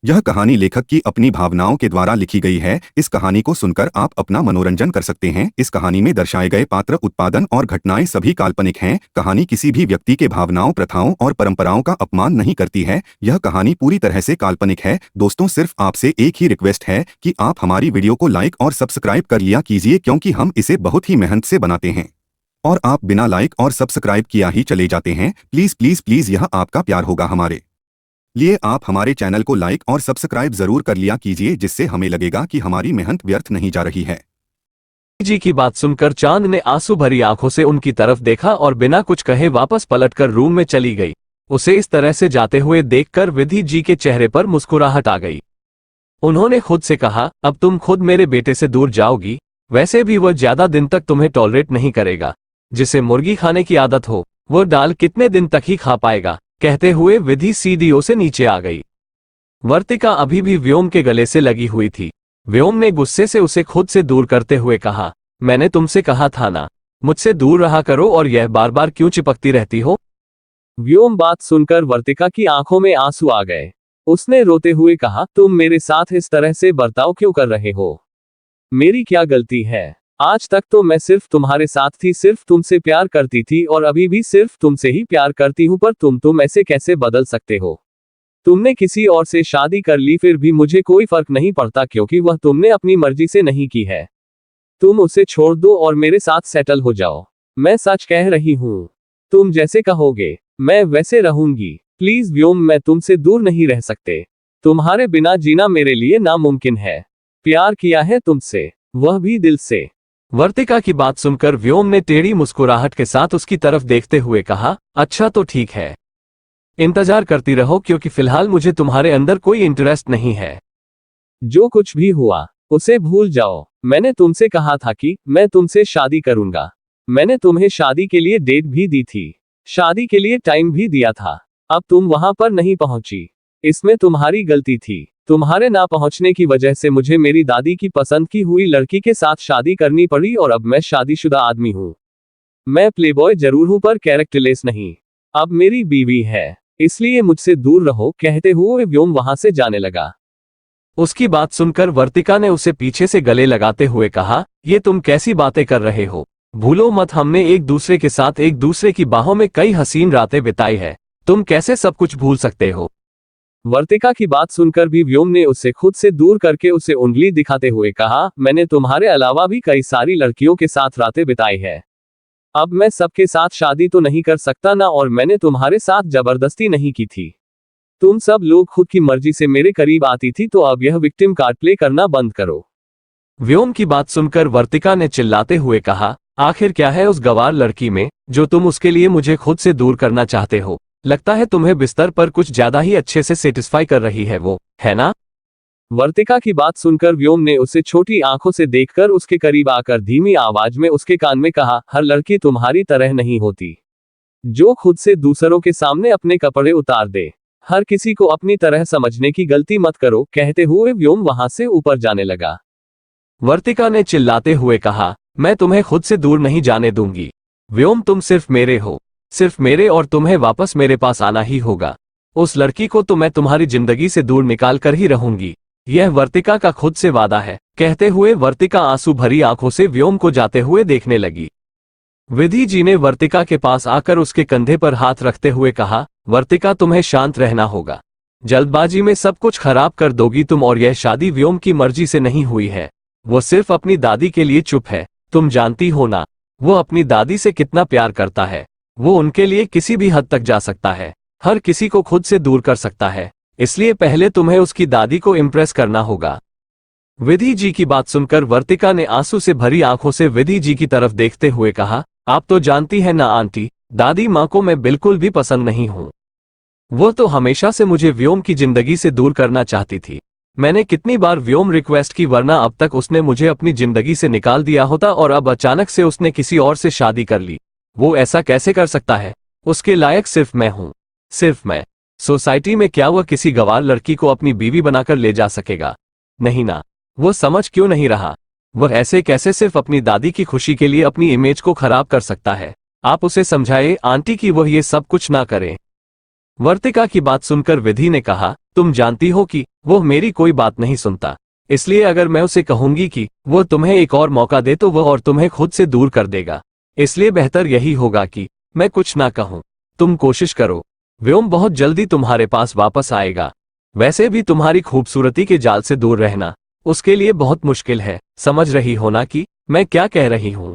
यह कहानी लेखक की अपनी भावनाओं के द्वारा लिखी गई है। इस कहानी को सुनकर आप अपना मनोरंजन कर सकते हैं। इस कहानी में दर्शाए गए पात्र, उत्पादन और घटनाएं सभी काल्पनिक हैं। कहानी किसी भी व्यक्ति के भावनाओं, प्रथाओं और परंपराओं का अपमान नहीं करती है। यह कहानी पूरी तरह से काल्पनिक है। दोस्तों, सिर्फ आपसे एक ही रिक्वेस्ट है कि आप हमारी वीडियो को लाइक और सब्सक्राइब कर लिया कीजिए, क्योंकि हम इसे बहुत ही मेहनत से बनाते हैं और आप बिना लाइक और सब्सक्राइब किया ही चले जाते हैं। प्लीज प्लीज प्लीज, यह आपका प्यार होगा हमारे लिए। आप हमारे चैनल को लाइक और सब्सक्राइब जरूर कर लिया कीजिए, जिससे हमें लगेगा कि हमारी मेहनत व्यर्थ नहीं जा रही है। जी की बात सुनकर चांद ने आंसू भरी आंखों से उनकी तरफ देखा और बिना कुछ कहे वापस पलटकर रूम में चली गई। उसे इस तरह से जाते हुए देखकर विधि जी के चेहरे पर मुस्कुराहट आ गई। उन्होंने खुद से कहा, अब तुम खुद मेरे बेटे से दूर जाओगी। वैसे भी वह ज्यादा दिन तक तुम्हें टॉलरेट नहीं करेगा। जिसे मुर्गी खाने की आदत हो वो दाल कितने दिन तक ही खा पाएगा। कहते हुए विधि सीढ़ियों से नीचे आ गई। वर्तिका अभी भी व्योम के गले से लगी हुई थी। व्योम ने गुस्से से उसे खुद से दूर करते हुए कहा, मैंने तुमसे कहा था ना, मुझसे दूर रहा करो, और यह बार बार क्यों चिपकती रहती हो। व्योम बात सुनकर वर्तिका की आंखों में आंसू आ गए। उसने रोते हुए कहा, तुम मेरे साथ इस तरह से बर्ताव क्यों कर रहे हो? मेरी क्या गलती है? आज तक तो मैं सिर्फ तुम्हारे साथ थी, सिर्फ तुमसे प्यार करती थी और अभी भी सिर्फ तुमसे ही प्यार करती हूं, पर तुम ऐसे कैसे बदल सकते हो? तुमने किसी और से शादी कर ली, फिर भी मुझे कोई फर्क नहीं पड़ता, क्योंकि वह तुमने अपनी मर्जी से नहीं की है। तुम उसे छोड़ दो और मेरे साथ सेटल हो जाओ। मैं सच कह रही हूं, तुम जैसे कहोगे मैं वैसे रहूंगी। प्लीज व्योम, मैं तुमसे दूर नहीं रह सकते। तुम्हारे बिना जीना मेरे लिए नामुमकिन है। प्यार किया है तुमसे, वह भी दिल से। वर्तिका की बात सुनकर व्योम ने टेढ़ी मुस्कुराहट के साथ उसकी तरफ देखते हुए कहा, अच्छा तो ठीक है, इंतजार करती रहो, क्योंकि फिलहाल मुझे तुम्हारे अंदर कोई इंटरेस्ट नहीं है। जो कुछ भी हुआ उसे भूल जाओ। मैंने तुमसे कहा था कि मैं तुमसे शादी करूंगा। मैंने तुम्हें शादी के लिए डेट भी दी थी, शादी के लिए टाइम भी दिया था। अब तुम वहां पर नहीं पहुंची, इसमें तुम्हारी गलती थी। तुम्हारे ना पहुंचने की वजह से मुझे मेरी दादी की पसंद की हुई लड़की के साथ शादी करनी पड़ी, और अब मैं शादीशुदा आदमी हूं। मैं प्लेबॉय जरूर हूं, पर कैरेक्टरलेस नहीं। अब मेरी बीवी है, इसलिए मुझसे दूर रहो। कहते हुए व्योम वहां से जाने लगा। उसकी बात सुनकर वर्तिका ने उसे पीछे से गले लगाते हुए कहा, ये तुम कैसी बातें कर रहे हो? भूलो मत, हमने एक दूसरे के साथ एक दूसरे की बाहों में कई हसीन रातें बिताई है। तुम कैसे सब कुछ भूल सकते हो? वर्तिका की बात सुनकर भी व्योम ने उसे खुद से दूर करके उसे उंगली दिखाते हुए कहा, मैंने तुम्हारे अलावा भी कई सारी लड़कियों के साथ रातें बिताई है। अब मैं सबके साथ शादी तो नहीं कर सकता ना, और मैंने तुम्हारे साथ जबरदस्ती नहीं की थी। तुम सब लोग खुद की मर्जी से मेरे करीब आती थी, तो अब यह विक्टिम कार्ड प्ले करना बंद करो। व्योम की बात सुनकर वर्तिका ने चिल्लाते हुए कहा, आखिर क्या है उस गंवार लड़की में जो तुम उसके लिए मुझे खुद से दूर करना चाहते हो? लगता है तुम्हें बिस्तर पर कुछ ज्यादा ही अच्छे से सेटिस्फाई कर रही है वो, है ना? वर्तिका की बात सुनकर व्योम ने उसे छोटी आंखों से देखकर उसके करीब आकर धीमी आवाज में उसके कान में कहा, हर लड़की तुम्हारी तरह नहीं होती, जो खुद से दूसरों के सामने अपने कपड़े उतार दे। हर किसी को अपनी तरह समझने की गलती मत करो। कहते हुए व्योम वहां से ऊपर जाने लगा। वर्तिका ने चिल्लाते हुए कहा, मैं तुम्हें खुद से दूर नहीं जाने दूंगी। व्योम, तुम सिर्फ मेरे हो, सिर्फ मेरे, और तुम्हें वापस मेरे पास आना ही होगा। उस लड़की को तो मैं तुम्हारी जिंदगी से दूर निकाल कर ही रहूंगी। यह वर्तिका का खुद से वादा है। कहते हुए वर्तिका आंसू भरी आंखों से व्योम को जाते हुए देखने लगी। विधि जी ने वर्तिका के पास आकर उसके कंधे पर हाथ रखते हुए कहा, वर्तिका, तुम्हें शांत रहना होगा। जल्दबाजी में सब कुछ खराब कर दोगी तुम, और यह शादी व्योम की मर्जी से नहीं हुई है। वो सिर्फ अपनी दादी के लिए चुप है। तुम जानती हो ना, वो अपनी दादी से कितना प्यार करता है। वो उनके लिए किसी भी हद तक जा सकता है, हर किसी को खुद से दूर कर सकता है। इसलिए पहले तुम्हें उसकी दादी को इम्प्रेस करना होगा। विधि जी की बात सुनकर वर्तिका ने आंसू से भरी आंखों से विधि जी की तरफ देखते हुए कहा, आप तो जानती है ना आंटी, दादी माँ को मैं बिल्कुल भी पसंद नहीं हूँ। वो तो हमेशा से मुझे व्योम की जिंदगी से दूर करना चाहती थी। मैंने कितनी बार व्योम रिक्वेस्ट की, वरना अब तक उसने मुझे अपनी जिंदगी से निकाल दिया होता, और अब अचानक से उसने किसी और से शादी कर ली। वो ऐसा कैसे कर सकता है? उसके लायक सिर्फ मैं हूं, सिर्फ मैं। सोसाइटी में क्या वह किसी गंवार लड़की को अपनी बीवी बनाकर ले जा सकेगा? नहीं ना। वो समझ क्यों नहीं रहा? वह ऐसे कैसे सिर्फ अपनी दादी की खुशी के लिए अपनी इमेज को खराब कर सकता है? आप उसे समझाए आंटी कि वह ये सब कुछ ना करे। वर्तिका की बात सुनकर विधि ने कहा, तुम जानती हो कि वो मेरी कोई बात नहीं सुनता, इसलिए अगर मैं उसे कहूंगी कि वो तुम्हें एक और मौका दे तो वो और तुम्हें खुद से दूर कर देगा। इसलिए बेहतर यही होगा कि मैं कुछ ना कहूं। तुम कोशिश करो, व्योम बहुत जल्दी तुम्हारे पास वापस आएगा। वैसे भी तुम्हारी खूबसूरती के जाल से दूर रहना उसके लिए बहुत मुश्किल है। समझ रही हो ना कि मैं क्या कह रही हूं?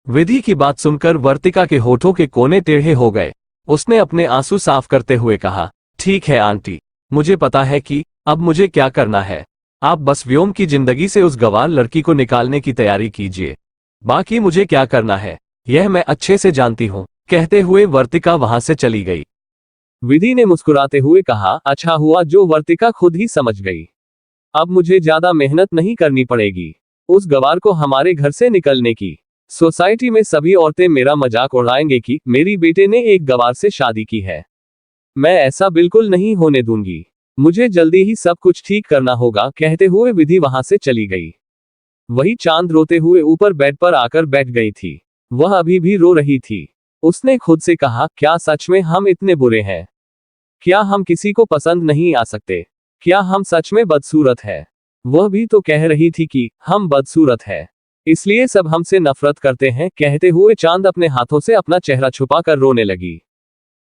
विधि की बात सुनकर वर्तिका के होठों के कोने टेढ़े हो गए। उसने अपने आंसू साफ करते हुए कहा, ठीक है आंटी, मुझे पता है कि अब मुझे क्या करना है। आप बस व्योम की जिंदगी से उस गंवार लड़की को निकालने की तैयारी कीजिए। बाकी मुझे क्या करना है यह मैं अच्छे से जानती हूँ। कहते हुए वर्तिका वहां से चली गई। विधि ने मुस्कुराते हुए कहा, अच्छा हुआ जो वर्तिका खुद ही समझ गई। अब मुझे ज्यादा मेहनत नहीं करनी पड़ेगी उस गंवार को हमारे घर से निकलने की। सोसाइटी में सभी औरतें मेरा मजाक उड़ाएंगे कि मेरी बेटे ने एक गंवार से शादी की है। मैं ऐसा बिल्कुल नहीं होने दूंगी। मुझे जल्दी ही सब कुछ ठीक करना होगा। कहते हुए विधि वहां से चली गई। वही चांद रोते हुए ऊपर बेड पर आकर बैठ गई थी। वह अभी भी रो रही थी। उसने खुद से कहा, क्या सच में हम इतने बुरे हैं? क्या हम किसी को पसंद नहीं आ सकते? क्या हम सच में बदसूरत है? वह भी तो कह रही थी कि हम बदसूरत है, इसलिए सब हमसे नफरत करते हैं। कहते हुए चांद अपने हाथों से अपना चेहरा छुपाकर रोने लगी।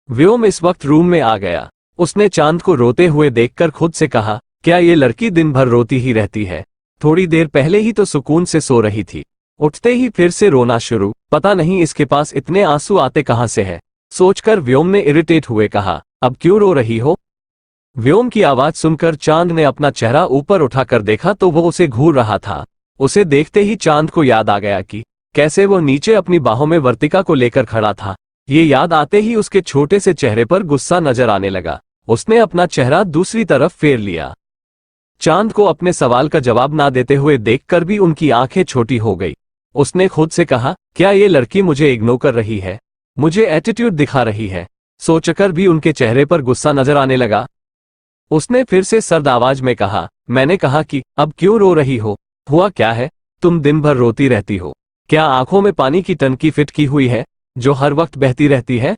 व्योम इस वक्त रूम में आ गया। उसने चांद को रोते हुए देखकर खुद से कहा, क्या ये लड़की दिन भर रोती ही रहती है? थोड़ी देर पहले ही तो सुकून से सो रही थी, उठते ही फिर से रोना शुरू। पता नहीं इसके पास इतने आंसू आते कहां से है। सोचकर व्योम ने इरिटेट हुए कहा, अब क्यों रो रही हो? व्योम की आवाज सुनकर चांद ने अपना चेहरा ऊपर उठाकर देखा तो वो उसे घूर रहा था। उसे देखते ही चांद को याद आ गया कि कैसे वो नीचे अपनी बाहों में वर्तिका को लेकर खड़ा था। ये याद आते ही उसके छोटे से चेहरे पर गुस्सा नजर आने लगा। उसने अपना चेहरा दूसरी तरफ फेर लिया। चांद को अपने सवाल का जवाब ना देते हुए देखकर भी उनकी आंखें छोटी हो गई। उसने खुद से कहा, क्या ये लड़की मुझे इग्नोर कर रही है? मुझे एटीट्यूड दिखा रही है? सोचकर भी उनके चेहरे पर गुस्सा नजर आने लगा। उसने फिर से सर्द आवाज में कहा, मैंने कहा कि अब क्यों रो रही हो? हुआ क्या है? तुम दिन भर रोती रहती हो। क्या आंखों में पानी की टंकी फिट की हुई है जो हर वक्त बहती रहती है?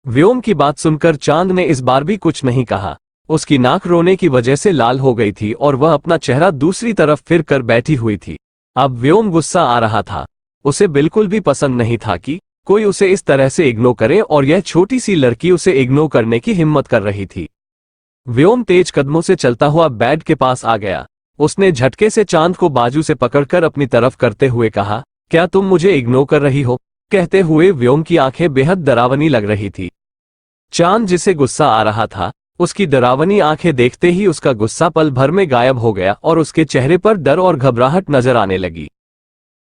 व्योम की बात सुनकर चांद ने इस बार भी कुछ नहीं कहा। उसकी नाक रोने की वजह से लाल हो गई थी और वह अपना चेहरा दूसरी तरफ फिर कर बैठी हुई थी। अब व्योम गुस्सा आ रहा था। उसे बिल्कुल भी पसंद नहीं था कि कोई उसे इस तरह से इग्नोर करे और यह छोटी सी लड़की उसे इग्नोर करने की हिम्मत कर रही थी। व्योम तेज कदमों से चलता हुआ बेड के पास आ गया। उसने झटके से चांद को बाजू से पकड़कर अपनी तरफ करते हुए कहा, क्या तुम मुझे इग्नोर कर रही हो? कहते हुए व्योम की आंखें बेहद डरावनी लग रही थी। चांद जिसे गुस्सा आ रहा था, उसकी डरावनी आंखें देखते ही उसका गुस्सा पल भर में गायब हो गया और उसके चेहरे पर डर और घबराहट नजर आने लगी।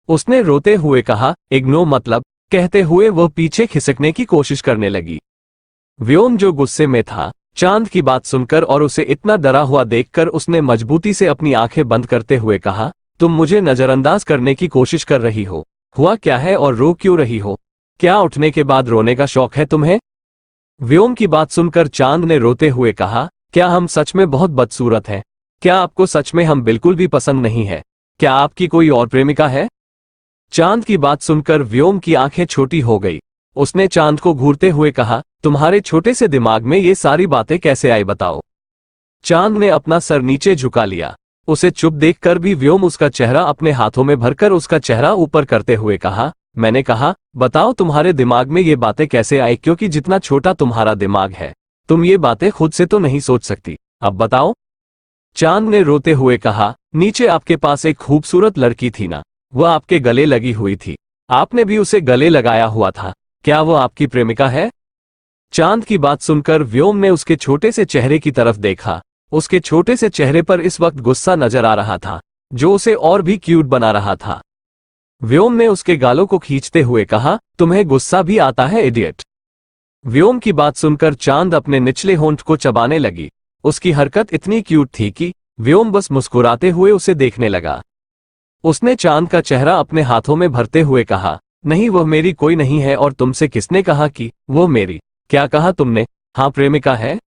उसने रोते हुए कहा, इग्नोर मतलब? कहते हुए वह पीछे खिसकने की कोशिश करने लगी। व्योम जो गुस्से में था, चांद की बात सुनकर और उसे इतना डरा हुआ देखकर उसने मजबूती से अपनी आंखें बंद करते हुए कहा, तुम मुझे नजरअंदाज करने की कोशिश कर रही हो? हुआ क्या है और रो क्यों रही हो? क्या उठने के बाद रोने का शौक है तुम्हें? व्योम की बात सुनकर चांद ने रोते हुए कहा, क्या हम सच में बहुत बदसूरत हैं? क्या आपको सच में हम बिल्कुल भी पसंद नहीं है? क्या आपकी कोई और प्रेमिका है? चांद की बात सुनकर व्योम की आंखें छोटी हो गई। उसने चांद को घूरते हुए कहा, तुम्हारे छोटे से दिमाग में ये सारी बातें कैसे आई बताओ? चांद ने अपना सर नीचे झुका लिया। उसे चुप देखकर भी व्योम उसका चेहरा अपने हाथों में भरकर उसका चेहरा ऊपर करते हुए कहा, मैंने कहा, बताओ तुम्हारे दिमाग में ये बातें कैसे आई? क्योंकि जितना छोटा तुम्हारा दिमाग है, तुम ये बातें खुद से तो नहीं सोच सकती। अब बताओ। चांद ने रोते हुए कहा, नीचे आपके पास एक खूबसूरत लड़की थी ना, वह आपके गले लगी हुई थी। आपने भी उसे गले लगाया हुआ था। क्या वो आपकी प्रेमिका है? चांद की बात सुनकर व्योम ने उसके छोटे से चेहरे की तरफ देखा। उसके छोटे से चेहरे पर इस वक्त गुस्सा नजर आ रहा था, जो उसे और भी क्यूट बना रहा था। व्योम ने उसके गालों को खींचते हुए कहा, तुम्हें गुस्सा भी आता है इडियट? व्योम की बात सुनकर चांद अपने निचले होंठ को चबाने लगी। उसकी हरकत इतनी क्यूट थी कि व्योम बस मुस्कुराते हुए उसे देखने लगा। उसने चांद का चेहरा अपने हाथों में भरते हुए कहा, नहीं वह मेरी कोई नहीं है। और तुमसे किसने कहा कि वो मेरी? क्या कहा तुमने? हाँ प्रेमिका है?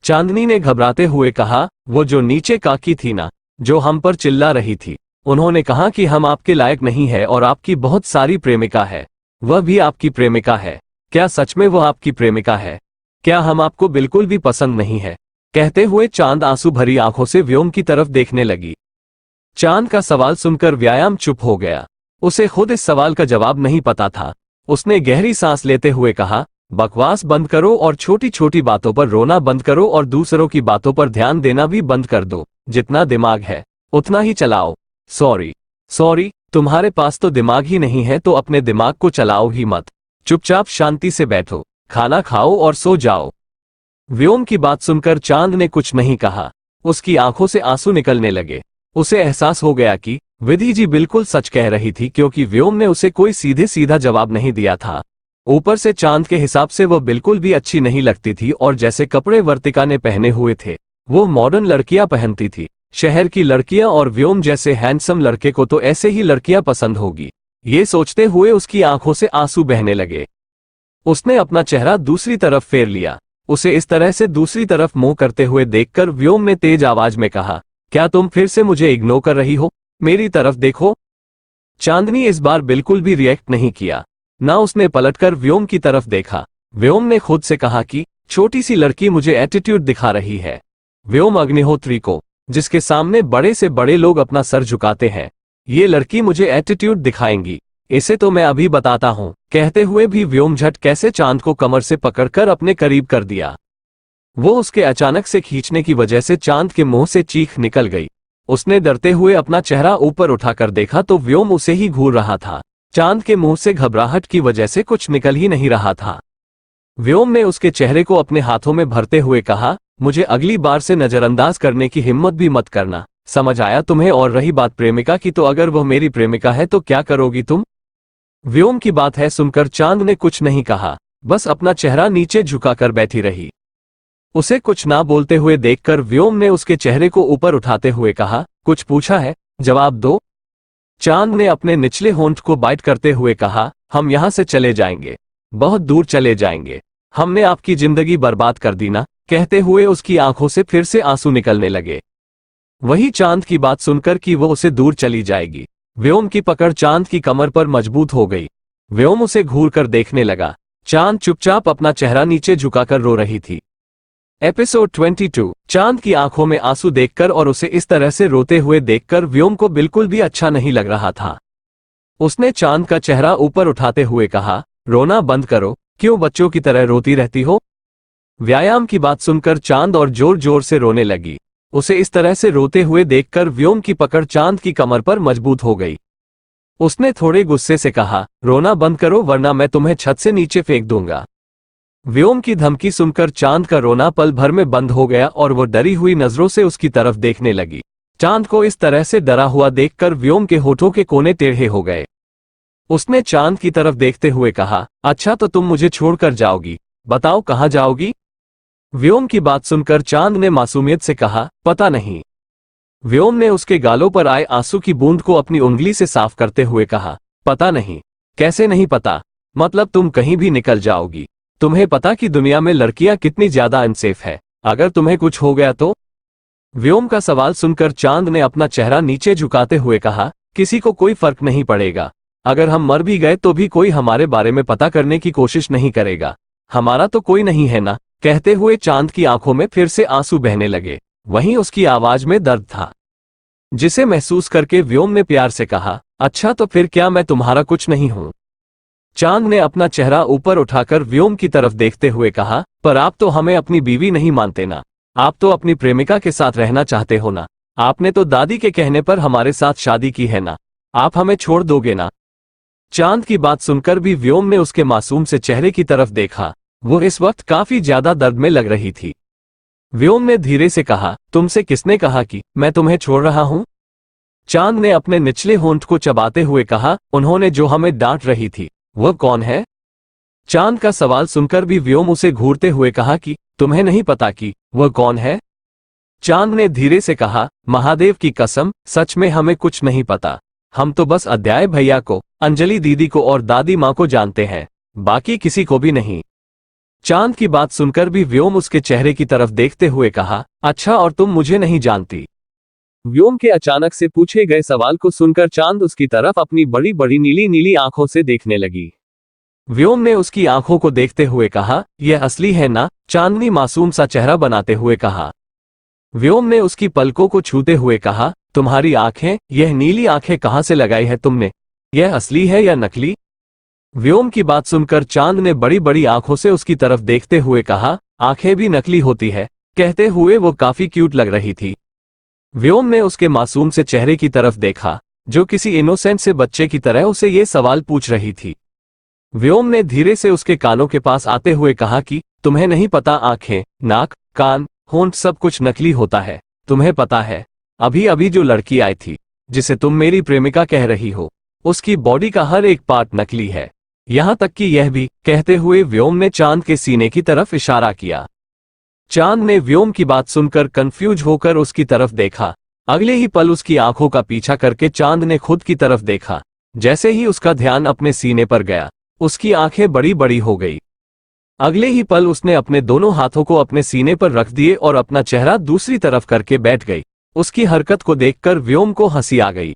चांदनी ने घबराते हुए कहा, वो जो नीचे काकी थी ना, जो हम पर चिल्ला रही थी। उन्होंने कहा कि हम आपके लायक नहीं है और आपकी बहुत सारी प्रेमिका है। वह भी आपकी प्रेमिका है। क्या सच में वो आपकी प्रेमिका है? क्या हम आपको बिल्कुल भी पसंद नहीं है? कहते हुए चांद आंसू भरी आंखों से व्योम की तरफ देखने लगी। चांद का सवाल सुनकर व्यायाम चुप हो गया। उसे खुद इस सवाल का जवाब नहीं पता था। उसने गहरी सांस लेते हुए कहा, बकवास बंद करो और छोटी छोटी बातों पर रोना बंद करो और दूसरों की बातों पर ध्यान देना भी बंद कर दो। जितना दिमाग है उतना ही चलाओ। सॉरी, तुम्हारे पास तो दिमाग ही नहीं है तो अपने दिमाग को चलाओ ही मत। चुपचाप शांति से बैठो, खाना खाओ और सो जाओ। व्योम की बात सुनकर चांद ने कुछ नहीं कहा। उसकी आंखों से आंसू निकलने लगे। उसे एहसास हो गया कि विधि जी बिल्कुल सच कह रही थी, क्योंकि व्योम ने उसे कोई सीधे सीधा जवाब नहीं दिया था। ऊपर से चांद के हिसाब से वह बिल्कुल भी अच्छी नहीं लगती थी और जैसे कपड़े वर्तिका ने पहने हुए थे वो मॉडर्न लड़कियां पहनती थी। शहर की लड़कियां और व्योम जैसे हैंडसम लड़के को तो ऐसे ही लड़कियां पसंद होगी। ये सोचते हुए उसकी आंखों से आंसू बहने लगे। उसने अपना चेहरा दूसरी तरफ फेर लिया। उसे इस तरह से दूसरी तरफ मुंह करते हुए देखकर व्योम ने तेज आवाज में कहा, क्या तुम फिर से मुझे इग्नोर कर रही हो? मेरी तरफ देखो। चांदनी इस बार बिल्कुल भी रिएक्ट नहीं किया, ना उसने पलटकर व्योम की तरफ देखा। व्योम ने खुद से कहा कि छोटी सी लड़की मुझे एटीट्यूड दिखा रही है। व्योम अग्निहोत्री को, जिसके सामने बड़े से बड़े लोग अपना सर झुकाते हैं, ये लड़की मुझे एटीट्यूड दिखाएंगी। इसे तो मैं अभी बताता हूं। कहते हुए भी व्योम झट कैसे चांद को कमर से पकड़कर अपने करीब कर दिया। वो उसके अचानक से खींचने की वजह से चांद के मुंह से चीख निकल गई। उसने डरते हुए अपना चेहरा ऊपर उठाकर देखा तो व्योम उसे ही घूर रहा था। चांद के मुंह से घबराहट की वजह से कुछ निकल ही नहीं रहा था। व्योम ने उसके चेहरे को अपने हाथों में भरते हुए कहा, मुझे अगली बार से नजरअंदाज करने की हिम्मत भी मत करना, समझ आया तुम्हें? और रही बात प्रेमिका की, तो अगर वह मेरी प्रेमिका है तो क्या करोगी तुम? व्योम की बात है सुनकर चांद ने कुछ नहीं कहा, बस अपना चेहरा नीचे झुकाकर बैठी रही। उसे कुछ ना बोलते हुए देखकर व्योम ने उसके चेहरे को ऊपर उठाते हुए कहा, कुछ पूछा है? जवाब दो। चांद ने अपने निचले होंठ को बाइट करते हुए कहा, हम यहां से चले जाएंगे, बहुत दूर चले जाएंगे। हमने आपकी जिंदगी बर्बाद कर दी ना? कहते हुए उसकी आंखों से फिर से आंसू निकलने लगे। वही चांद की बात सुनकर कि वो उसे दूर चली जाएगी, व्योम की पकड़ चांद की कमर पर मजबूत हो गई। व्योम उसे घूर कर देखने लगा। चांद चुपचाप अपना चेहरा नीचे झुकाकर रो रही थी। एपिसोड 22। चांद की आंखों में आंसू देखकर और उसे इस तरह से रोते हुए देखकर व्योम को बिल्कुल भी अच्छा नहीं लग रहा था। उसने चांद का चेहरा ऊपर उठाते हुए कहा, रोना बंद करो, क्यों बच्चों की तरह रोती रहती हो? व्यायाम की बात सुनकर चांद और जोर जोर से रोने लगी। उसे इस तरह से रोते हुए देखकर व्योम की पकड़ चांद की कमर पर मजबूत हो गई। उसने थोड़े गुस्से से कहा, रोना बंद करो वरना मैं तुम्हें छत से नीचे फेंक दूंगा। व्योम की धमकी सुनकर चांद का रोना पल भर में बंद हो गया और वो डरी हुई नजरों से उसकी तरफ देखने लगी। चांद को इस तरह से डरा हुआ देखकर व्योम के होठों के कोने टेढ़े हो गए। उसने चांद की तरफ देखते हुए कहा, अच्छा तो तुम मुझे छोड़कर जाओगी, बताओ कहाँ जाओगी? व्योम की बात सुनकर चांद ने मासूमियत से कहा, पता नहीं। व्योम ने उसके गालों पर आए आंसू की बूंद को अपनी उंगली से साफ करते हुए कहा, पता नहीं? कैसे नहीं पता? मतलब तुम कहीं भी निकल जाओगी। तुम्हें पता कि दुनिया में लड़कियां कितनी ज्यादा अनसेफ है, अगर तुम्हें कुछ हो गया तो? व्योम का सवाल सुनकर चांद ने अपना चेहरा नीचे झुकाते हुए कहा, किसी को कोई फर्क नहीं पड़ेगा। अगर हम मर भी गए तो भी कोई हमारे बारे में पता करने की कोशिश नहीं करेगा। हमारा तो कोई नहीं है ना? कहते हुए चांद की आंखों में फिर से आंसू बहने लगे। वहीं उसकी आवाज में दर्द था, जिसे महसूस करके व्योम ने प्यार से कहा, अच्छा तो फिर क्या मैं तुम्हारा कुछ नहीं हूं? चांद ने अपना चेहरा ऊपर उठाकर व्योम की तरफ देखते हुए कहा, पर आप तो हमें अपनी बीवी नहीं मानते ना? आप तो अपनी प्रेमिका के साथ रहना चाहते हो ना? आपने तो दादी के कहने पर हमारे साथ शादी की है ना? आप हमें छोड़ दोगे ना? चांद की बात सुनकर भी व्योम ने उसके मासूम से चेहरे की तरफ देखा। वो इस वक्त काफी ज्यादा दर्द में लग रही थी। व्योम ने धीरे से कहा, तुमसे किसने कहा कि मैं तुम्हें छोड़ रहा हूं? चांद ने अपने निचले होंठ को चबाते हुए कहा, उन्होंने जो हमें डांट रही थी वह कौन है? चांद का सवाल सुनकर भी व्योम उसे घूरते हुए कहा कि तुम्हें नहीं पता कि वह कौन है? चांद ने धीरे से कहा, महादेव की कसम, सच में हमें कुछ नहीं पता। हम तो बस अध्याय भैया को, अंजलि दीदी को और दादी माँ को जानते हैं, बाकी किसी को भी नहीं। चांद की बात सुनकर भी व्योम उसके चेहरे की तरफ देखते हुए कहा, अच्छा और तुम मुझे नहीं जानती? व्योम के अचानक से पूछे गए सवाल को सुनकर चांद उसकी तरफ अपनी बड़ी बड़ी नीली नीली आंखों से देखने लगी। व्योम ने उसकी आंखों को देखते हुए कहा, यह असली है ना? चांदनी मासूम सा चेहरा बनाते हुए कहा। व्योम ने उसकी पलकों को छूते हुए कहा, तुम्हारी आंखें, यह नीली आंखें कहां से लगाई है तुमने? यह असली है या नकली? व्योम की बात सुनकर चांद ने बड़ी बड़ी आंखों से उसकी तरफ देखते हुए कहा, आंखें भी नकली होती है। कहते हुए वो काफी क्यूट लग रही थी। व्योम ने उसके मासूम से चेहरे की तरफ देखा, जो किसी इनोसेंट से बच्चे की तरह उसे ये सवाल पूछ रही थी। व्योम ने धीरे से उसके कानों के पास आते हुए कहा कि तुम्हें नहीं पता, आंखें, नाक, कान, होंठ सब कुछ नकली होता है। तुम्हें पता है, अभी अभी जो लड़की आई थी, जिसे तुम मेरी प्रेमिका कह रही हो, उसकी बॉडी का हर एक पार्ट नकली है, यहां तक कि यह भी। कहते हुए व्योम ने चांद के सीने की तरफ इशारा किया। चांद ने व्योम की बात सुनकर कंफ्यूज होकर उसकी तरफ देखा। अगले ही पल उसकी आंखों का पीछा करके चांद ने खुद की तरफ देखा। जैसे ही उसका ध्यान अपने सीने पर गया, उसकी आंखें बड़ी बड़ी हो गई। अगले ही पल उसने अपने दोनों हाथों को अपने सीने पर रख दिए और अपना चेहरा दूसरी तरफ करके बैठ गई। उसकी हरकत को देखकर व्योम को हंसी आ गई।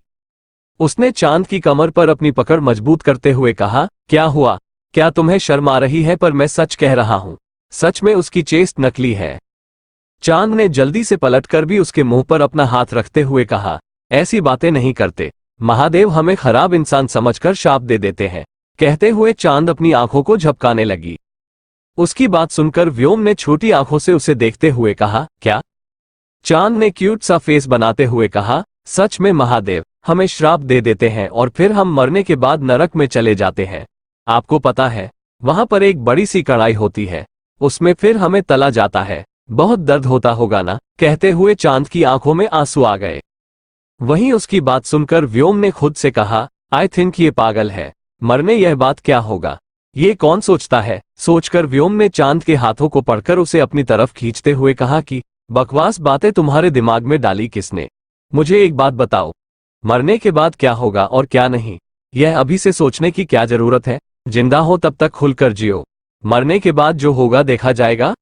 उसने चांद की कमर पर अपनी पकड़ मजबूत करते हुए कहा, क्या हुआ? क्या तुम्हें शर्म आ रही है? पर मैं सच कह रहा हूं, सच में उसकी चेस्ट नकली है। चांद ने जल्दी से पलटकर भी उसके मुंह पर अपना हाथ रखते हुए कहा, ऐसी बातें नहीं करते, महादेव हमें खराब इंसान समझकर शाप दे देते हैं। कहते हुए चांद अपनी आंखों को झपकाने लगी। उसकी बात सुनकर व्योम ने छोटी आंखों से उसे देखते हुए कहा, क्या? चांद ने क्यूट सा फेस बनाते हुए कहा, सच में महादेव हमें श्राप दे देते हैं और फिर हम मरने के बाद नरक में चले जाते हैं। आपको पता है, वहां पर एक बड़ी सी कढ़ाई होती है, उसमें फिर हमें तला जाता है। बहुत दर्द होता होगा ना? कहते हुए चांद की आंखों में आंसू आ गए। वहीं उसकी बात सुनकर व्योम ने खुद से कहा, आई थिंक ये पागल है, मरने यह बात क्या होगा, ये कौन सोचता है? सोचकर व्योम ने चांद के हाथों को पकड़कर उसे अपनी तरफ खींचते हुए कहा कि बकवास बातें तुम्हारे दिमाग में डाली किसने? मुझे एक बात बताओ, मरने के बाद क्या होगा और क्या नहीं, यह अभी से सोचने की क्या जरूरत है? जिंदा हो तब तक खुलकर जियो, मरने के बाद जो होगा देखा जाएगा।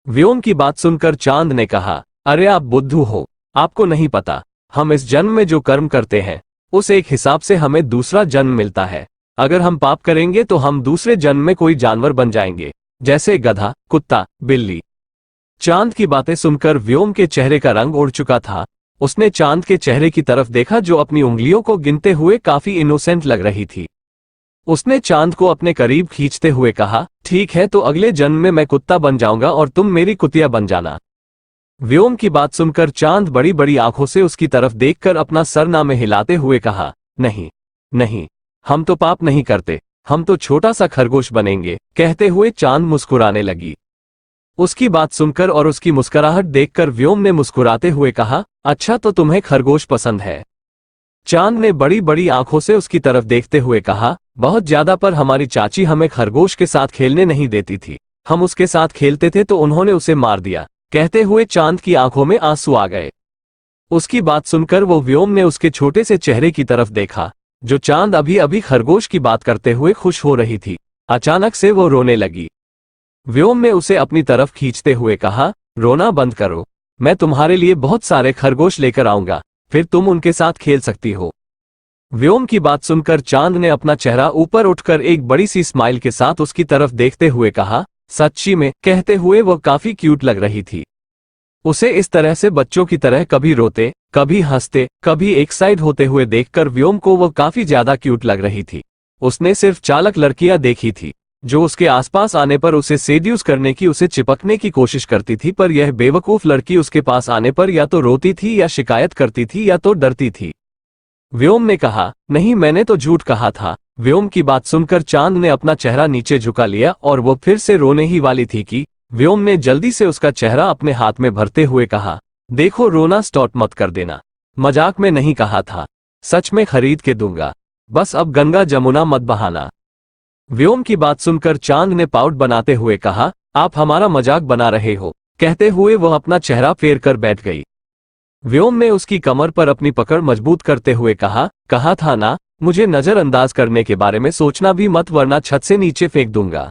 व्योम की बात सुनकर चांद ने कहा, अरे आप बुद्धू हो, आपको नहीं पता, हम इस जन्म में जो कर्म करते हैं उस एक हिसाब से हमें दूसरा जन्म मिलता है। अगर हम पाप करेंगे तो हम दूसरे जन्म में कोई जानवर बन जाएंगे, जैसे गधा, कुत्ता, बिल्ली। चांद की बातें सुनकर व्योम के चेहरे का रंग उड़ चुका था। उसने चांद के चेहरे की तरफ देखा, जो अपनी उंगलियों को गिनते हुए काफी इनोसेंट लग रही थी। उसने चांद को अपने करीब खींचते हुए कहा, ठीक है, तो अगले जन्म में मैं कुत्ता बन जाऊंगा और तुम मेरी कुतिया बन जाना। व्योम की बात सुनकर चांद बड़ी बड़ी आंखों से उसकी तरफ देखकर अपना सरना में हिलाते हुए कहा, नहीं नहीं, हम तो पाप नहीं करते, हम तो छोटा सा खरगोश बनेंगे। कहते हुए चांद मुस्कुराने लगी। उसकी बात सुनकर और उसकी मुस्कुराहट देखकर व्योम ने मुस्कुराते हुए कहा, अच्छा तो तुम्हें खरगोश पसंद है? चांद ने बड़ी बड़ी आंखों से उसकी तरफ देखते हुए कहा, बहुत ज्यादा, पर हमारी चाची हमें खरगोश के साथ खेलने नहीं देती थी, हम उसके साथ खेलते थे तो उन्होंने उसे मार दिया। कहते हुए चांद की आंखों में आंसू आ गए। उसकी बात सुनकर वो व्योम ने उसके छोटे से चेहरे की तरफ देखा, जो चांद अभी अभी खरगोश की बात करते हुए खुश हो रही थी। अचानक से वो रोने लगी। व्योम ने उसे अपनी तरफ खींचते हुए कहा, रोना बंद करो, मैं तुम्हारे लिए बहुत सारे खरगोश लेकर आऊंगा, फिर तुम उनके साथ खेल सकती हो। व्योम की बात सुनकर चांद ने अपना चेहरा ऊपर उठकर एक बड़ी सी स्माइल के साथ उसकी तरफ देखते हुए कहा, सच्ची में? कहते हुए वह काफी क्यूट लग रही थी। उसे इस तरह से बच्चों की तरह कभी रोते, कभी हंसते, कभी एक साइड होते हुए देखकर व्योम को वह काफी ज्यादा क्यूट लग रही थी। उसने सिर्फ चालक लड़कियां देखी थी, जो उसके आसपास आने पर उसे सेड्यूस करने की, उसे चिपकने की कोशिश करती थी, पर यह बेवकूफ लड़की उसके पास आने पर या तो रोती थी या शिकायत करती थी या तो डरती थी। व्योम ने कहा, नहीं, मैंने तो झूठ कहा था। व्योम की बात सुनकर चांद ने अपना चेहरा नीचे झुका लिया और वो फिर से रोने ही वाली थी कि व्योम ने जल्दी से उसका चेहरा अपने हाथ में भरते हुए कहा, देखो, रोना स्टॉप मत कर देना, मजाक में नहीं कहा था, सच में खरीद के दूंगा, बस अब गंगा जमुना मत बहाना। व्योम की बात सुनकर चांद ने पाउट बनाते हुए कहा, आप हमारा मजाक बना रहे हो। कहते हुए वह अपना चेहरा फेर कर बैठ गई। व्योम ने उसकी कमर पर अपनी पकड़ मजबूत करते हुए कहा था ना, मुझे नजरअंदाज करने के बारे में सोचना भी मत, वरना छत से नीचे फेंक दूंगा।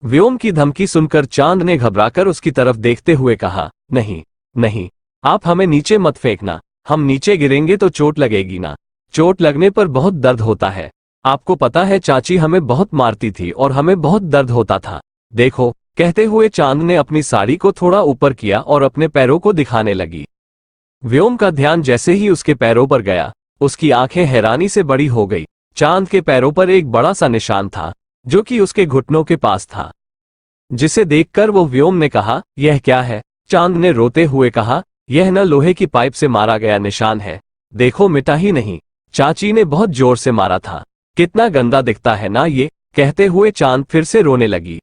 व्योम की धमकी सुनकर चांद ने घबराकर उसकी तरफ देखते हुए कहा, नहीं नहीं, आप हमें नीचे मत फेंकना, हम नीचे गिरेंगे तो चोट लगेगी ना, चोट लगने पर बहुत दर्द होता है। आपको पता है चाची हमें बहुत मारती थी और हमें बहुत दर्द होता था। देखो, कहते हुए चांद ने अपनी साड़ी को थोड़ा ऊपर किया और अपने पैरों को दिखाने लगी। व्योम का ध्यान जैसे ही उसके पैरों पर गया, उसकी आंखें हैरानी से बड़ी हो गई। चांद के पैरों पर एक बड़ा सा निशान था, जो कि उसके घुटनों के पास था। जिसे देखकर वो व्योम ने कहा, यह क्या है? चांद ने रोते हुए कहा, यह न लोहे की पाइप से मारा गया निशान है, देखो मिटा ही नहीं, चाची ने बहुत जोर से मारा था, कितना गंदा दिखता है ना ये। कहते हुए चांद फिर से रोने लगी।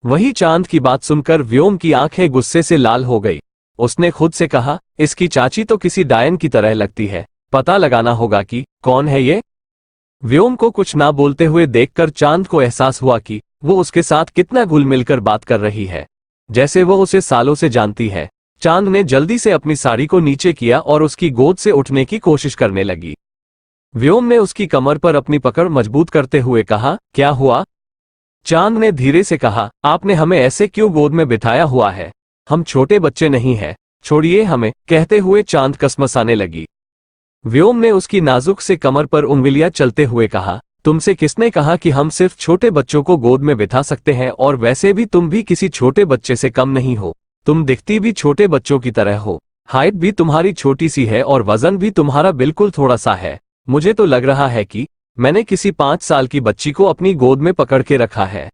वही चांद की बात सुनकर व्योम की आंखें गुस्से से लाल हो गई। उसने खुद से कहा, इसकी चाची तो किसी डायन की तरह लगती है, पता लगाना होगा कि कौन है ये। व्योम को कुछ ना बोलते हुए देखकर चांद को एहसास हुआ कि वो उसके साथ कितना घुल मिलकर बात कर रही है, जैसे वो उसे सालों से जानती है। चांद ने जल्दी से अपनी साड़ी को नीचे किया और उसकी गोद से उठने की कोशिश करने लगी। व्योम ने उसकी कमर पर अपनी पकड़ मजबूत करते हुए कहा, क्या हुआ? चांद ने धीरे से कहा, आपने हमें ऐसे क्यों गोद में बिठाया हुआ है? हम छोटे बच्चे नहीं हैं, छोड़िए हमें। कहते हुए चांद कसमसाने लगी। व्योम ने उसकी नाजुक से कमर पर उंगलियां चलते हुए कहा, तुमसे किसने कहा कि हम सिर्फ छोटे बच्चों को गोद में बिठा सकते हैं? और वैसे भी तुम भी किसी छोटे बच्चे से कम नहीं हो, तुम दिखती भी छोटे बच्चों की तरह हो, हाइट भी तुम्हारी छोटी सी है और वजन भी तुम्हारा बिल्कुल थोड़ा सा है। मुझे तो लग रहा है कि मैंने किसी 5 साल की बच्ची को अपनी गोद में पकड़ के रखा है।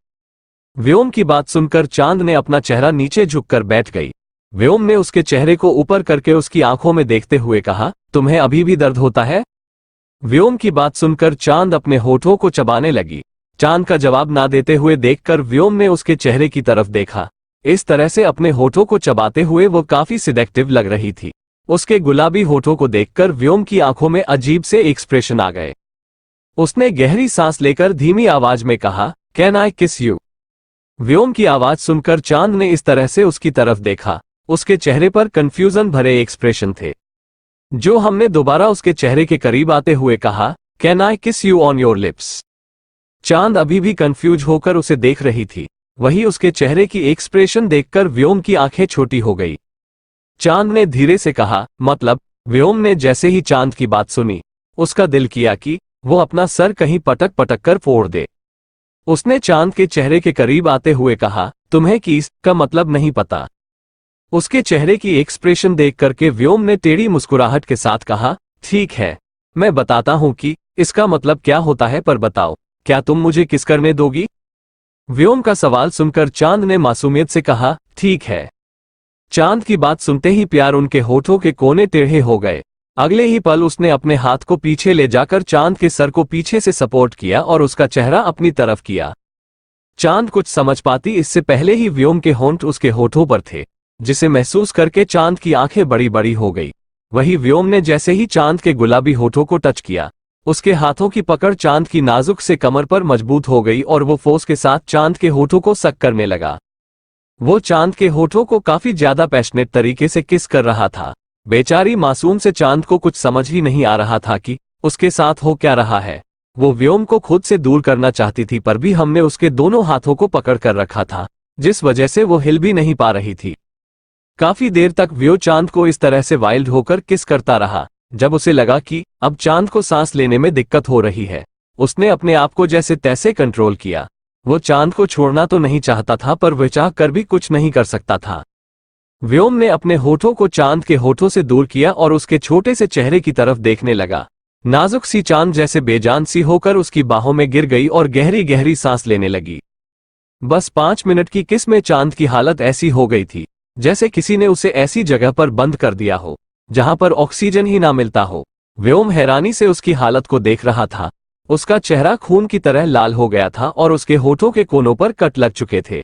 व्योम की बात सुनकर चांद ने अपना चेहरा नीचे झुककर बैठ गई। व्योम ने उसके चेहरे को ऊपर करके उसकी आंखों में देखते हुए कहा, तुम्हें अभी भी दर्द होता है? व्योम की बात सुनकर चांद अपने होठों को चबाने लगी। चांद का जवाब ना देते हुए देखकर व्योम ने उसके चेहरे की तरफ देखा। इस तरह से अपने होठों को चबाते हुए वो काफी सिडेक्टिव लग रही थी। उसके गुलाबी होठों को देखकर व्योम की आंखों में अजीब से एक्सप्रेशन आ गए। उसने गहरी सांस लेकर धीमी आवाज में कहा, कैन आई किस यू? व्योम की आवाज सुनकर चांद ने इस तरह से उसकी तरफ देखा। उसके चेहरे पर कंफ्यूजन भरे एक्सप्रेशन थे। जो हमने दोबारा उसके चेहरे के करीब आते हुए कहा, कैन आई किस यू ऑन योर लिप्स? चांद अभी भी कंफ्यूज होकर उसे देख रही थी। वही उसके चेहरे की एक्सप्रेशन देखकर व्योम की आंखें छोटी हो गई। चांद ने धीरे से कहा, मतलब? व्योम ने जैसे ही चांद की बात सुनी, उसका दिल किया कि वो अपना सर कहीं पटक पटक कर फोड़ दे। उसने चांद के चेहरे के करीब आते हुए कहा, तुम्हें किस का मतलब नहीं पता? उसके चेहरे की एक्सप्रेशन देख करके व्योम ने टेढ़ी मुस्कुराहट के साथ कहा, ठीक है, मैं बताता हूं कि इसका मतलब क्या होता है, पर बताओ, क्या तुम मुझे किस करने दोगी? व्योम का सवाल सुनकर चांद ने मासूमियत से कहा, ठीक है। चांद की बात सुनते ही प्यार उनके होठों के कोने टेढ़े हो गए। अगले ही पल उसने अपने हाथ को पीछे ले जाकर चांद के सर को पीछे से सपोर्ट किया और उसका चेहरा अपनी तरफ किया। चांद कुछ समझ पाती इससे पहले ही व्योम के होंठ उसके होठों पर थे, जिसे महसूस करके चांद की आंखें बड़ी बड़ी हो गई। वही व्योम ने जैसे ही चांद के गुलाबी होठों को टच किया, उसके हाथों की पकड़ चांद की नाजुक से कमर पर मजबूत हो गई और वो फोर्स के साथ चांद के होठों को सक करने लगा। वो चांद के होठों को काफी ज्यादा पैशनेट तरीके से किस कर रहा था। बेचारी मासूम से चांद को कुछ समझ ही नहीं आ रहा था कि उसके साथ हो क्या रहा है। वो व्योम को खुद से दूर करना चाहती थी, पर भी हमने उसके दोनों हाथों को पकड़ कर रखा था, जिस वजह से वो हिल भी नहीं पा रही थी। काफी देर तक व्यो चांद को इस तरह से वाइल्ड होकर किस करता रहा। जब उसे लगा कि अब चांद को सांस लेने में दिक्कत हो रही है, उसने अपने आप को जैसे तैसे कंट्रोल किया। वो चांद को छोड़ना तो नहीं चाहता था, पर वह चाह कर भी कुछ नहीं कर सकता था। व्योम ने अपने होठों को चांद के होठों से दूर किया और उसके छोटे से चेहरे की तरफ देखने लगा। नाजुक सी चांद जैसे बेजान सी होकर उसकी बाहों में गिर गई और गहरी गहरी सांस लेने लगी। बस 5 मिनट की किस में चांद की हालत ऐसी हो गई थी जैसे किसी ने उसे ऐसी जगह पर बंद कर दिया हो जहां पर ऑक्सीजन ही ना मिलता हो। व्योम हैरानी से उसकी हालत को देख रहा था। उसका चेहरा खून की तरह लाल हो गया था और उसके होठों के कोनों पर कट लग चुके थे।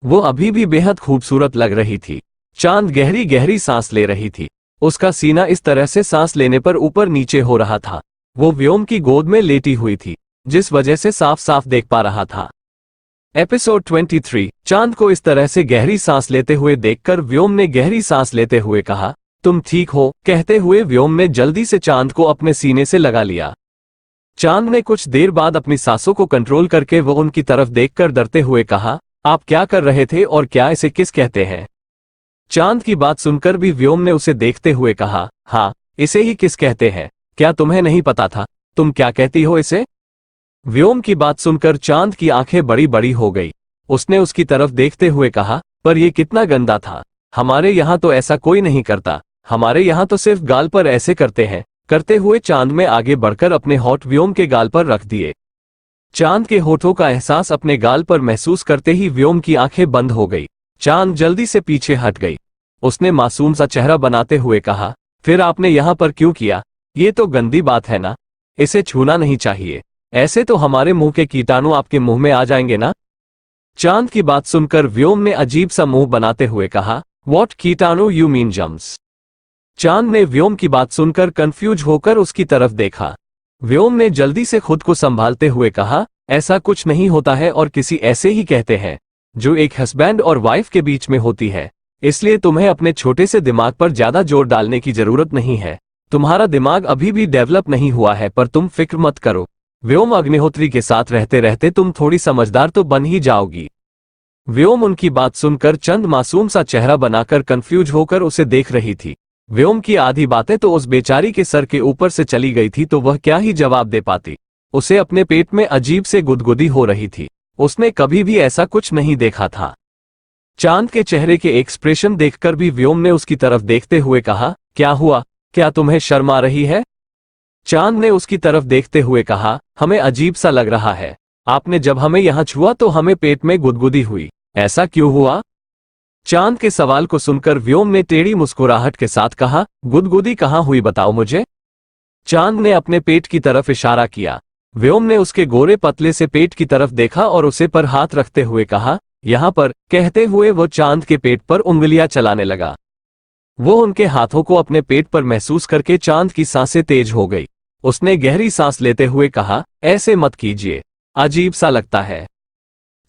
वो अभी भी बेहद खूबसूरत लग रही थी। चांद गहरी गहरी सांस ले रही थी। उसका सीना इस तरह से सांस लेने पर ऊपर नीचे हो रहा था। वो व्योम की गोद में लेटी हुई थी, जिस वजह से साफ साफ देख पा रहा था। एपिसोड 23। चांद को इस तरह से गहरी सांस लेते हुए देखकर व्योम ने गहरी सांस लेते हुए कहा, तुम ठीक हो? कहते हुए व्योम ने जल्दी से चांद को अपने सीने से लगा लिया। चांद ने कुछ देर बाद अपनी सांसों को कंट्रोल करके वो उनकी तरफ देखकर डरते हुए कहा, आप क्या कर रहे थे और क्या इसे किस कहते हैं? चांद की बात सुनकर भी व्योम ने उसे देखते हुए कहा, हाँ, इसे ही किस कहते हैं। क्या तुम्हें नहीं पता था? तुम क्या कहती हो इसे? व्योम की बात सुनकर चांद की आंखें बड़ी बड़ी हो गई। उसने उसकी तरफ देखते हुए कहा, पर यह कितना गंदा था। हमारे यहाँ तो ऐसा कोई नहीं करता, हमारे यहाँ तो सिर्फ गाल पर ऐसे करते हैं। करते हुए चांद में आगे बढ़कर अपने होठ व्योम के गाल पर रख दिए। चांद के होठों का एहसास अपने गाल पर महसूस करते ही व्योम की आंखें बंद हो गई। चांद जल्दी से पीछे हट गई। उसने मासूम सा चेहरा बनाते हुए कहा, फिर आपने यहाँ पर क्यों किया? ये तो गंदी बात है ना, इसे छूना नहीं चाहिए। ऐसे तो हमारे मुंह के कीटाणु आपके मुंह में आ जाएंगे ना। चांद की बात सुनकर व्योम ने अजीब सा मुंह बनाते हुए कहा, व्हाट कीटाणु यू मीन जम्स? चांद ने व्योम की बात सुनकर कंफ्यूज होकर उसकी तरफ देखा। व्योम ने जल्दी से खुद को संभालते हुए कहा, ऐसा कुछ नहीं होता है और किसी ऐसे ही कहते हैं जो एक हस्बैंड और वाइफ के बीच में होती है। इसलिए तुम्हें अपने छोटे से दिमाग पर ज्यादा जोर डालने की जरूरत नहीं है। तुम्हारा दिमाग अभी भी डेवलप नहीं हुआ है, पर तुम फिक्र मत करो। व्योम अग्निहोत्री के साथ रहते रहते तुम थोड़ी समझदार तो बन ही जाओगी। व्योम उनकी बात सुनकर चंद मासूम सा चेहरा बनाकर कंफ्यूज होकर उसे देख रही थी। व्योम की आधी बातें तो उस बेचारी के सर के ऊपर से चली गई थी, तो वह क्या ही जवाब दे पाती। उसे अपने पेट में अजीब से गुदगुदी हो रही थी। उसने कभी भी ऐसा कुछ नहीं देखा था। चांद के चेहरे के एक्सप्रेशन देखकर भी व्योम ने उसकी तरफ देखते हुए कहा, क्या हुआ? क्या तुम्हें शर्म आ रही है? चांद ने उसकी तरफ देखते हुए कहा, हमें अजीब सा लग रहा है। आपने जब हमें यहाँ छुआ तो हमें पेट में गुदगुदी हुई। ऐसा क्यों हुआ? चांद के सवाल को सुनकर व्योम ने टेढ़ी मुस्कुराहट के साथ कहा, गुदगुदी कहाँ हुई बताओ मुझे। चांद ने अपने पेट की तरफ इशारा किया। व्योम ने उसके गोरे पतले से पेट की तरफ देखा और उसे पर हाथ रखते हुए कहा, यहाँ पर। कहते हुए वो चांद के पेट पर उंगलियां चलाने लगा। वो उनके हाथों को अपने पेट पर महसूस करके चांद की सांसें तेज हो गई। उसने गहरी सांस लेते हुए कहा, ऐसे मत कीजिए, अजीब सा लगता है।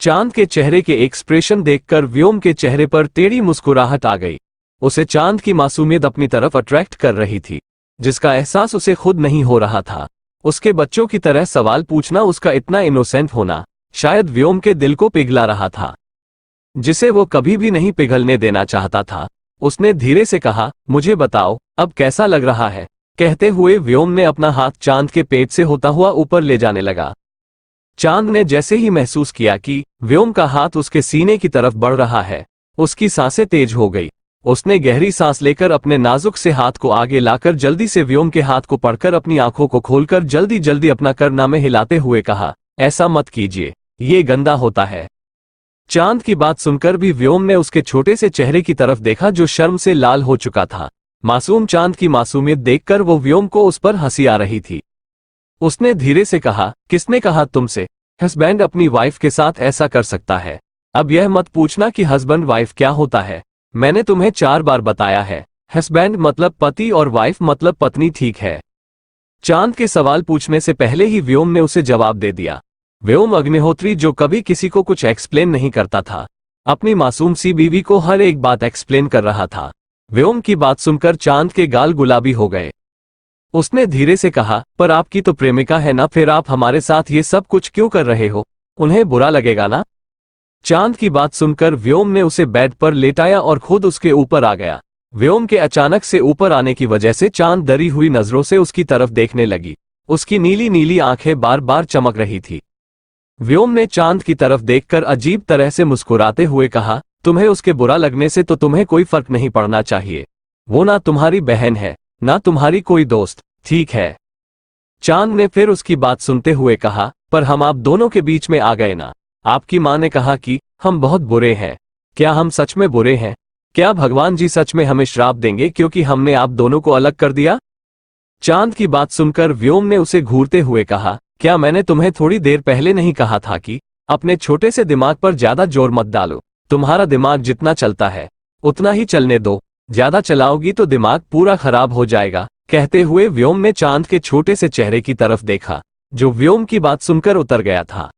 चांद के चेहरे के एक्सप्रेशन देखकर व्योम के चेहरे पर टेढ़ी मुस्कुराहट आ गई। उसे चांद की मासूमियत अपनी तरफ अट्रैक्ट कर रही थी, जिसका एहसास उसे खुद नहीं हो रहा था। उसके बच्चों की तरह सवाल पूछना, उसका इतना इनोसेंट होना शायद व्योम के दिल को पिघला रहा था, जिसे वो कभी भी नहीं पिघलने देना चाहता था। उसने धीरे से कहा, मुझे बताओ अब कैसा लग रहा है। कहते हुए व्योम ने अपना हाथ चांद के पेट से होता हुआ ऊपर ले जाने लगा। चांद ने जैसे ही महसूस किया कि व्योम का हाथ उसके सीने की तरफ बढ़ रहा है, उसकी सांसें तेज हो गई। उसने गहरी सांस लेकर अपने नाजुक से हाथ को आगे लाकर जल्दी से व्योम के हाथ को पकड़कर अपनी आंखों को खोलकर जल्दी जल्दी अपना करनामे हिलाते हुए कहा, ऐसा मत कीजिए, ये गंदा होता है। चांद की बात सुनकर भी व्योम ने उसके छोटे से चेहरे की तरफ देखा जो शर्म से लाल हो चुका था। मासूम चांद की मासूमियत देखकर वो व्योम को उस पर हंसी आ रही थी। उसने धीरे से कहा, किसने कहा तुमसे हस्बैंड अपनी वाइफ के साथ ऐसा कर सकता है? अब यह मत पूछना कि हस्बैंड वाइफ क्या होता है। मैंने तुम्हें 4 बार बताया है, हस्बैंड मतलब पति और वाइफ मतलब पत्नी, ठीक है? चांद के सवाल पूछने से पहले ही व्योम ने उसे जवाब दे दिया। व्योम अग्निहोत्री, जो कभी किसी को कुछ एक्सप्लेन नहीं करता था, अपनी मासूम सी बीवी को हर एक बात एक्सप्लेन कर रहा था। व्योम की बात सुनकर चांद के गाल गुलाबी हो गए। उसने धीरे से कहा, पर आपकी तो प्रेमिका है ना, फिर आप हमारे साथ ये सब कुछ क्यों कर रहे हो? उन्हें बुरा लगेगा ना? चांद की बात सुनकर व्योम ने उसे बेड पर लेटाया और खुद उसके ऊपर आ गया। व्योम के अचानक से ऊपर आने की वजह से चांद डरी हुई नजरों से उसकी तरफ देखने लगी। उसकी नीली नीली आंखें बार बार चमक रही थी। व्योम ने चांद की तरफ देखकर अजीब तरह से मुस्कुराते हुए कहा, तुम्हें उसके बुरा लगने से तो तुम्हें कोई फर्क नहीं पड़ना चाहिए। वो ना तुम्हारी बहन है, ना तुम्हारी कोई दोस्त, ठीक है? चांद ने फिर उसकी बात सुनते हुए कहा, पर हम आप दोनों के बीच में आ गए ना। आपकी माँ ने कहा कि हम बहुत बुरे हैं। क्या हम सच में बुरे हैं? क्या भगवान जी सच में हमें श्राप देंगे क्योंकि हमने आप दोनों को अलग कर दिया? चांद की बात सुनकर व्योम ने उसे घूरते हुए कहा, क्या मैंने तुम्हें थोड़ी देर पहले नहीं कहा था कि अपने छोटे से दिमाग पर ज्यादा जोर मत डालो? तुम्हारा दिमाग जितना चलता है उतना ही चलने दो, ज्यादा चलाओगी तो दिमाग पूरा खराब हो जाएगा। कहते हुए व्योम ने चांद के छोटे से चेहरे की तरफ देखा, जो व्योम की बात सुनकर उतर गया था।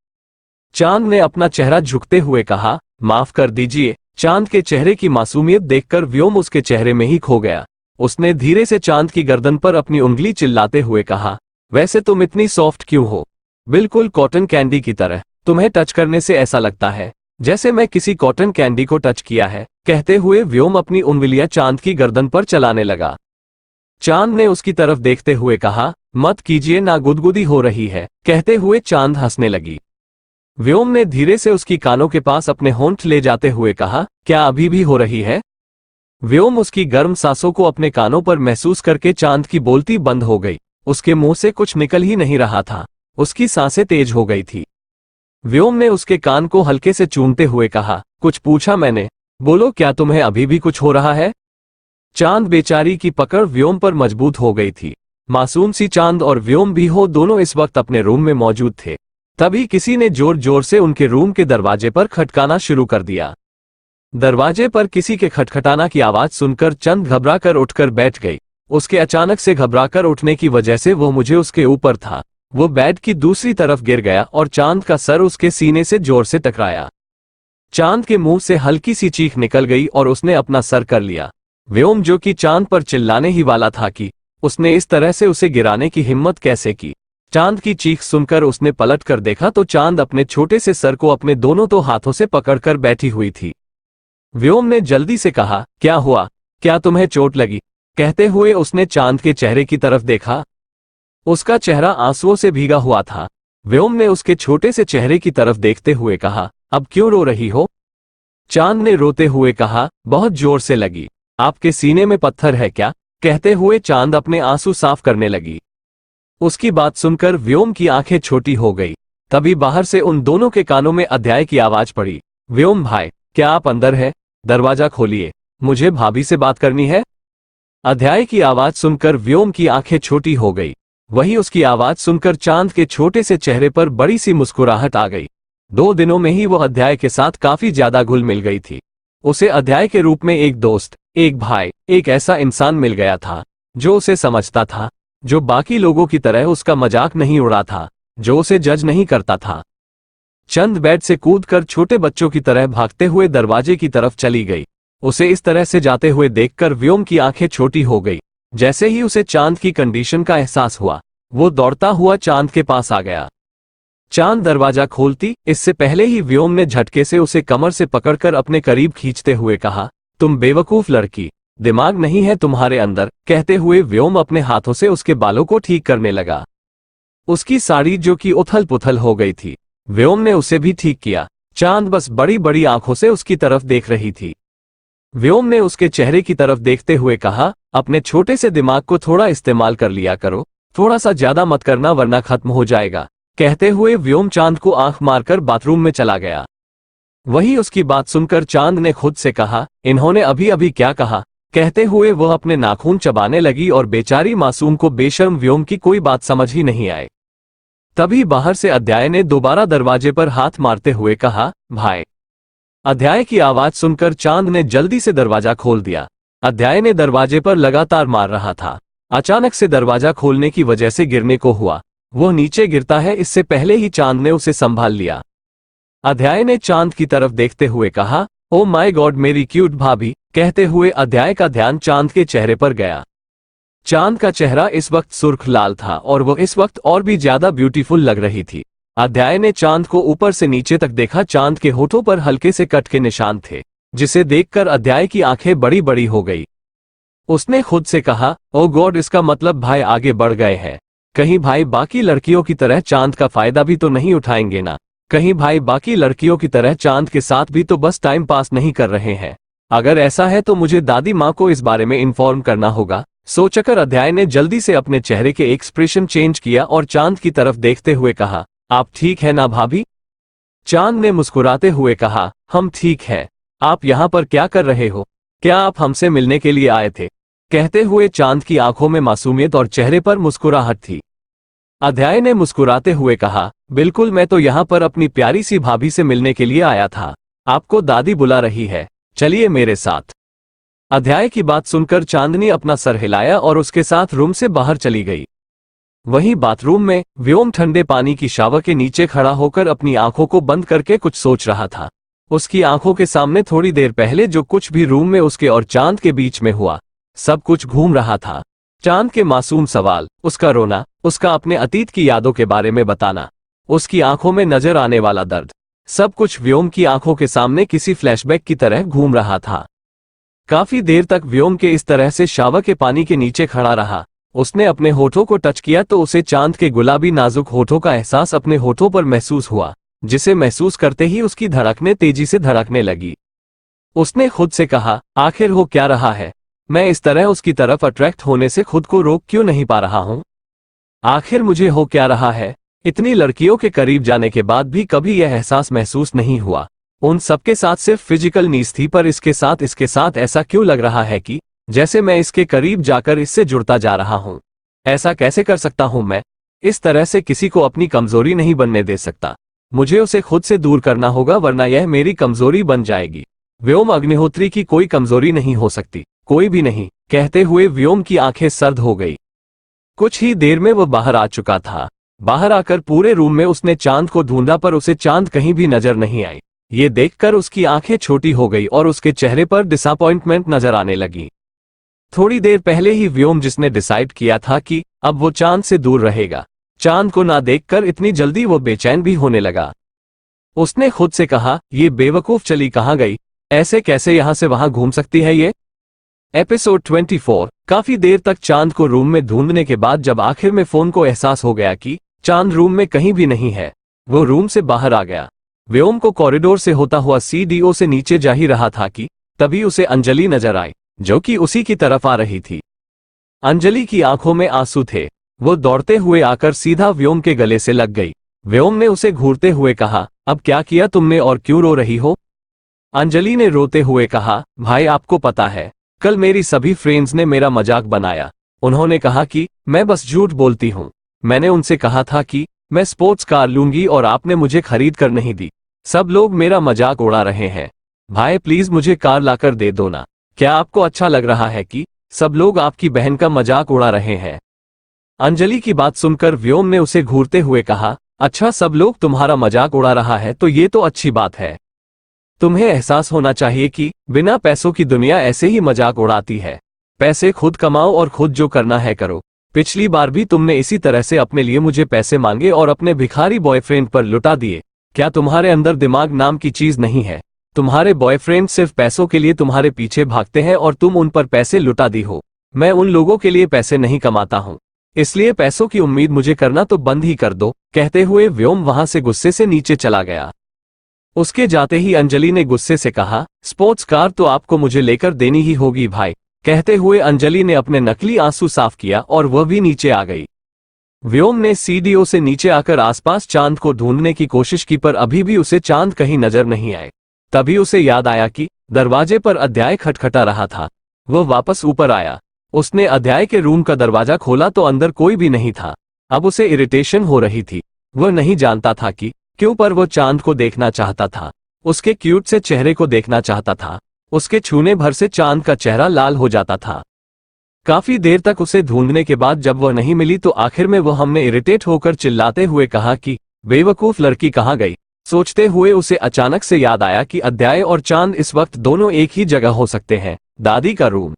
चांद ने अपना चेहरा झुकते हुए कहा, माफ कर दीजिए। चांद के चेहरे की मासूमियत देखकर व्योम उसके चेहरे में ही खो गया। उसने धीरे से चांद की गर्दन पर अपनी उंगली चिल्लाते हुए कहा, वैसे तुम इतनी सॉफ्ट क्यों हो? बिल्कुल कॉटन कैंडी की तरह। तुम्हें टच करने से ऐसा लगता है जैसे मैं किसी कॉटन कैंडी को टच किया है। कहते हुए व्योम अपनी उंगलियां चांद की गर्दन पर चलाने लगा। चांद ने उसकी तरफ देखते हुए कहा, मत कीजिए ना, गुदगुदी हो रही है, कहते हुए चांद हंसने लगी। व्योम ने धीरे से उसकी कानों के पास अपने होंठ ले जाते हुए कहा, क्या अभी भी हो रही है? व्योम उसकी गर्म सांसों को अपने कानों पर महसूस करके चांद की बोलती बंद हो गई। उसके मुंह से कुछ निकल ही नहीं रहा था, उसकी सांसें तेज हो गई थी। व्योम ने उसके कान को हल्के से चूमते हुए कहा, कुछ पूछा मैंने? बोलो, क्या तुम्हें अभी भी कुछ हो रहा है? चांद बेचारी की पकड़ व्योम पर मजबूत हो गई थी। मासूम सी चांद और व्योम भी हो दोनों इस वक्त अपने रूम में मौजूद थे। तभी किसी ने जोर जोर से उनके रूम के दरवाजे पर खटकाना शुरू कर दिया। दरवाजे पर किसी के खटखटाना की आवाज सुनकर चंद घबराकर उठकर बैठ गई। उसके अचानक से घबराकर उठने की वजह से वो मुझे उसके ऊपर था। वो बेड की दूसरी तरफ गिर गया और चांद का सर उसके सीने से जोर से टकराया। चांद के मुंह से हल्की सी चीख निकल गई और उसने अपना सर कर लिया। व्योम, जो कि चांद पर चिल्लाने ही वाला था कि उसने इस तरह से उसे गिराने की हिम्मत कैसे की। चांद की चीख सुनकर उसने पलट कर देखा तो चांद अपने छोटे से सर को अपने दोनों तो हाथों से पकड़कर बैठी हुई थी। व्योम ने जल्दी से कहा, क्या हुआ? क्या तुम्हें चोट लगी? कहते हुए उसने चांद के चेहरे की तरफ देखा। उसका चेहरा आंसुओं से भीगा हुआ था। व्योम ने उसके छोटे से चेहरे की तरफ देखते हुए कहा, अब क्यों रो रही हो? चांद ने रोते हुए कहा, बहुत जोर से लगी। आपके सीने में पत्थर है क्या? कहते हुए चांद अपने आंसू साफ करने लगी। उसकी बात सुनकर व्योम की आंखें छोटी हो गई। तभी बाहर से उन दोनों के कानों में अध्याय की आवाज पड़ी। व्योम भाई, क्या आप अंदर है? दरवाजा खोलिए, मुझे भाभी से बात करनी है। अध्याय की आवाज सुनकर व्योम की आंखें छोटी हो गई। वही उसकी आवाज सुनकर चांद के छोटे से चेहरे पर बड़ी सी मुस्कुराहट आ गई। 2 दिनों में ही वह अध्याय के साथ काफी ज्यादा घुल मिल गई थी। उसे अध्याय के रूप में एक दोस्त, एक भाई, एक ऐसा इंसान मिल गया था जो उसे समझता था, जो बाकी लोगों की तरह उसका मजाक नहीं उड़ा था, जो उसे जज नहीं करता था। चंद बेड से कूदकर छोटे बच्चों की तरह भागते हुए दरवाजे की तरफ चली गई। उसे इस तरह से जाते हुए देखकर व्योम की आंखें छोटी हो गई। जैसे ही उसे चांद की कंडीशन का एहसास हुआ, वो दौड़ता हुआ चांद के पास आ गया। चांद दरवाजा खोलती इससे पहले ही व्योम ने झटके से उसे कमर से पकड़कर अपने करीब खींचते हुए कहा, तुम बेवकूफ लड़की, दिमाग नहीं है तुम्हारे अंदर। कहते हुए व्योम अपने हाथों से उसके बालों को ठीक करने लगा। उसकी साड़ी जो कि उथल पुथल हो गई थी, व्योम ने उसे भी ठीक किया। चांद बस बड़ी बड़ी आंखों से उसकी तरफ देख रही थी। व्योम ने उसके चेहरे की तरफ देखते हुए कहा, अपने छोटे से दिमाग को थोड़ा इस्तेमाल कर लिया करो, थोड़ा सा ज्यादा मत करना वरना खत्म हो जाएगा। कहते हुए व्योम चांद को आंख मारकर बाथरूम में चला गया। वही उसकी बात सुनकर चांद ने खुद से कहा, इन्होंने अभी अभी क्या कहा? कहते हुए वह अपने नाखून चबाने लगी और बेचारी मासूम को बेशर्म व्योम की कोई बात समझ ही नहीं आई। तभी बाहर से अध्याय ने दोबारा दरवाजे पर हाथ मारते हुए कहा, भाई। अध्याय की आवाज सुनकर चांद ने जल्दी से दरवाजा खोल दिया। अध्याय ने दरवाजे पर लगातार मार रहा था। अचानक से दरवाजा खोलने की वजह से गिरने को हुआ। वह नीचे गिरता है इससे पहले ही चांद ने उसे संभाल लिया। अध्याय ने चांद की तरफ देखते हुए कहा, ओ माय गॉड मेरी क्यूट भाभी। कहते हुए अध्याय का ध्यान चांद के चेहरे पर गया। चांद का चेहरा इस वक्त सुर्ख लाल था और वह इस वक्त और भी ज्यादा ब्यूटीफुल लग रही थी। अध्याय ने चांद को ऊपर से नीचे तक देखा। चांद के होठों पर हल्के से कट के निशान थे, जिसे देखकर अध्याय की आंखें बड़ी बड़ी हो गई। उसने खुद से कहा, ओ गॉड, इसका मतलब भाई आगे बढ़ गए हैं। कहीं भाई बाकी लड़कियों की तरह चांद का फायदा भी तो नहीं उठाएंगे ना? कहीं भाई बाकी लड़कियों की तरह चांद के साथ भी तो बस टाइम पास नहीं कर रहे हैं? अगर ऐसा है तो मुझे दादी माँ को इस बारे में इन्फॉर्म करना होगा। सोचकर अध्याय ने जल्दी से अपने चेहरे के एक्सप्रेशन चेंज किया और चांद की तरफ देखते हुए कहा, आप ठीक है ना भाभी? चांद ने मुस्कुराते हुए कहा, हम ठीक हैं। आप यहाँ पर क्या कर रहे हो? क्या आप हमसे मिलने के लिए आए थे? कहते हुए चांद की आंखों में मासूमियत और चेहरे पर मुस्कुराहट थी। अध्याय ने मुस्कुराते हुए कहा, बिल्कुल, मैं तो यहाँ पर अपनी प्यारी सी भाभी से मिलने के लिए आया था। आपको दादी बुला रही है, चलिए मेरे साथ। अध्याय की बात सुनकर चांदनी अपना सर हिलाया और उसके साथ रूम से बाहर चली गई। वहीं बाथरूम में व्योम ठंडे पानी की शावर के नीचे खड़ा होकर अपनी आंखों को बंद करके कुछ सोच रहा था। उसकी आंखों के सामने थोड़ी देर पहले जो कुछ भी रूम में उसके और चांद के बीच में हुआ, सब कुछ घूम रहा था। चांद के मासूम सवाल, उसका रोना, उसका अपने अतीत की यादों के बारे में बताना, उसकी आंखों में नजर आने वाला दर्द, सब कुछ व्योम की आंखों के सामने किसी फ्लैशबैक की तरह घूम रहा था। काफी देर तक व्योम के इस तरह से शावर के पानी के नीचे खड़ा रहा। उसने अपने होठों को टच किया तो उसे चांद के गुलाबी नाजुक होठों का एहसास अपने होठों पर महसूस हुआ, जिसे महसूस करते ही उसकी धड़कनें तेजी से धड़कने लगी। उसने खुद से कहा, आखिर हो क्या रहा है? मैं इस तरह उसकी तरफ अट्रैक्ट होने से खुद को रोक क्यों नहीं पा रहा हूं? आखिर मुझे हो क्या रहा है? इतनी लड़कियों के करीब जाने के बाद भी कभी यह एहसास महसूस नहीं हुआ। उन सबके साथ सिर्फ फिजिकल नीड्स थी, पर इसके साथ ऐसा क्यों लग रहा है कि जैसे मैं इसके करीब जाकर इससे जुड़ता जा रहा हूं। ऐसा कैसे कर सकता हूं मैं? इस तरह से किसी को अपनी कमजोरी नहीं बनने दे सकता। मुझे उसे खुद से दूर करना होगा, वरना यह मेरी कमजोरी बन जाएगी। व्योम अग्निहोत्री की कोई कमजोरी नहीं हो सकती, कोई भी नहीं। कहते हुए व्योम की आंखें सर्द हो गई। कुछ ही देर में वह बाहर आ चुका था। बाहर आकर पूरे रूम में उसने चांद को ढूंढा, पर उसे चांद कहीं भी नजर नहीं आई। ये देखकर उसकी आंखें छोटी हो गई और उसके चेहरे पर डिसअपॉइंटमेंट नजर आने लगी। थोड़ी देर पहले ही व्योम जिसने डिसाइड किया था कि अब वो चांद से दूर रहेगा, चांद को ना देखकर इतनी जल्दी वो बेचैन भी होने लगा। उसने खुद से कहा, ये बेवकूफ चली कहाँ गई? ऐसे कैसे यहां से वहां घूम सकती है ये? एपिसोड 24। काफी देर तक चांद को रूम में ढूंढने के बाद जब आखिर में फोन को एहसास हो गया कि चांद रूम में कहीं भी नहीं है, वो रूम से बाहर आ गया। व्योम को कॉरिडोर से होता हुआ सीडीओ से नीचे जा ही रहा था कि तभी उसे अंजलि नजर आई, जो कि उसी की तरफ आ रही थी। अंजलि की आंखों में आंसू थे। वो दौड़ते हुए आकर सीधा व्योम के गले से लग गई। व्योम ने उसे घूरते हुए कहा, अब क्या किया तुमने और क्यों रो रही हो? अंजलि ने रोते हुए कहा, भाई आपको पता है, कल मेरी सभी फ्रेंड्स ने मेरा मजाक बनाया। उन्होंने कहा कि मैं बस झूठ बोलती हूँ। मैंने उनसे कहा था कि मैं स्पोर्ट्स कार लूंगी और आपने मुझे खरीद कर नहीं दी। सब लोग मेरा मजाक उड़ा रहे हैं। भाई प्लीज मुझे कार लाकर दे दो ना। क्या आपको अच्छा लग रहा है कि सब लोग आपकी बहन का मजाक उड़ा रहे हैं? अंजलि की बात सुनकर व्योम ने उसे घूरते हुए कहा, अच्छा सब लोग तुम्हारा मजाक उड़ा रहा है तो ये तो अच्छी बात है। तुम्हें एहसास होना चाहिए कि बिना पैसों की दुनिया ऐसे ही मजाक उड़ाती है। पैसे खुद कमाओ और खुद जो करना है करो। पिछली बार भी तुमने इसी तरह से अपने लिए मुझे पैसे मांगे और अपने भिखारी बॉयफ्रेंड पर लुटा दिए। क्या तुम्हारे अंदर दिमाग नाम की चीज नहीं है? तुम्हारे बॉयफ्रेंड सिर्फ पैसों के लिए तुम्हारे पीछे भागते हैं और तुम उन पर पैसे लुटा दी हो। मैं उन लोगों के लिए पैसे नहीं कमाता हूँ, इसलिए पैसों की उम्मीद मुझे करना तो बंद ही कर दो। कहते हुए व्योम वहां से गुस्से से नीचे चला गया। उसके जाते ही अंजलि ने गुस्से से कहा, स्पोर्ट्स कार तो आपको मुझे लेकर देनी ही होगी भाई। कहते हुए अंजलि ने अपने नकली आंसू साफ किया और वह भी नीचे आ गई। व्योम ने सीडीओ से नीचे आकर आसपास चांद को ढूंढने की कोशिश की, पर अभी भी उसे चांद कहीं नजर नहीं आए। तभी उसे याद आया कि दरवाजे पर अध्याय खटखटा रहा था। वह वापस ऊपर आया। उसने अध्याय के रूम का दरवाजा खोला तो अंदर कोई भी नहीं था। अब उसे इरिटेशन हो रही थी। वह नहीं जानता था कि क्यों, पर वो चांद को देखना चाहता था। उसके क्यूट से चेहरे को देखना चाहता था। उसके छूने भर से चांद का चेहरा लाल हो जाता था। काफी देर तक उसे ढूंढने के बाद जब वह नहीं मिली तो आखिर में वह हमने इरिटेट होकर चिल्लाते हुए कहा कि बेवकूफ लड़की कहाँ गई? सोचते हुए उसे अचानक से याद आया कि अध्याय और चांद इस वक्त दोनों एक ही जगह हो सकते हैं, दादी का रूम।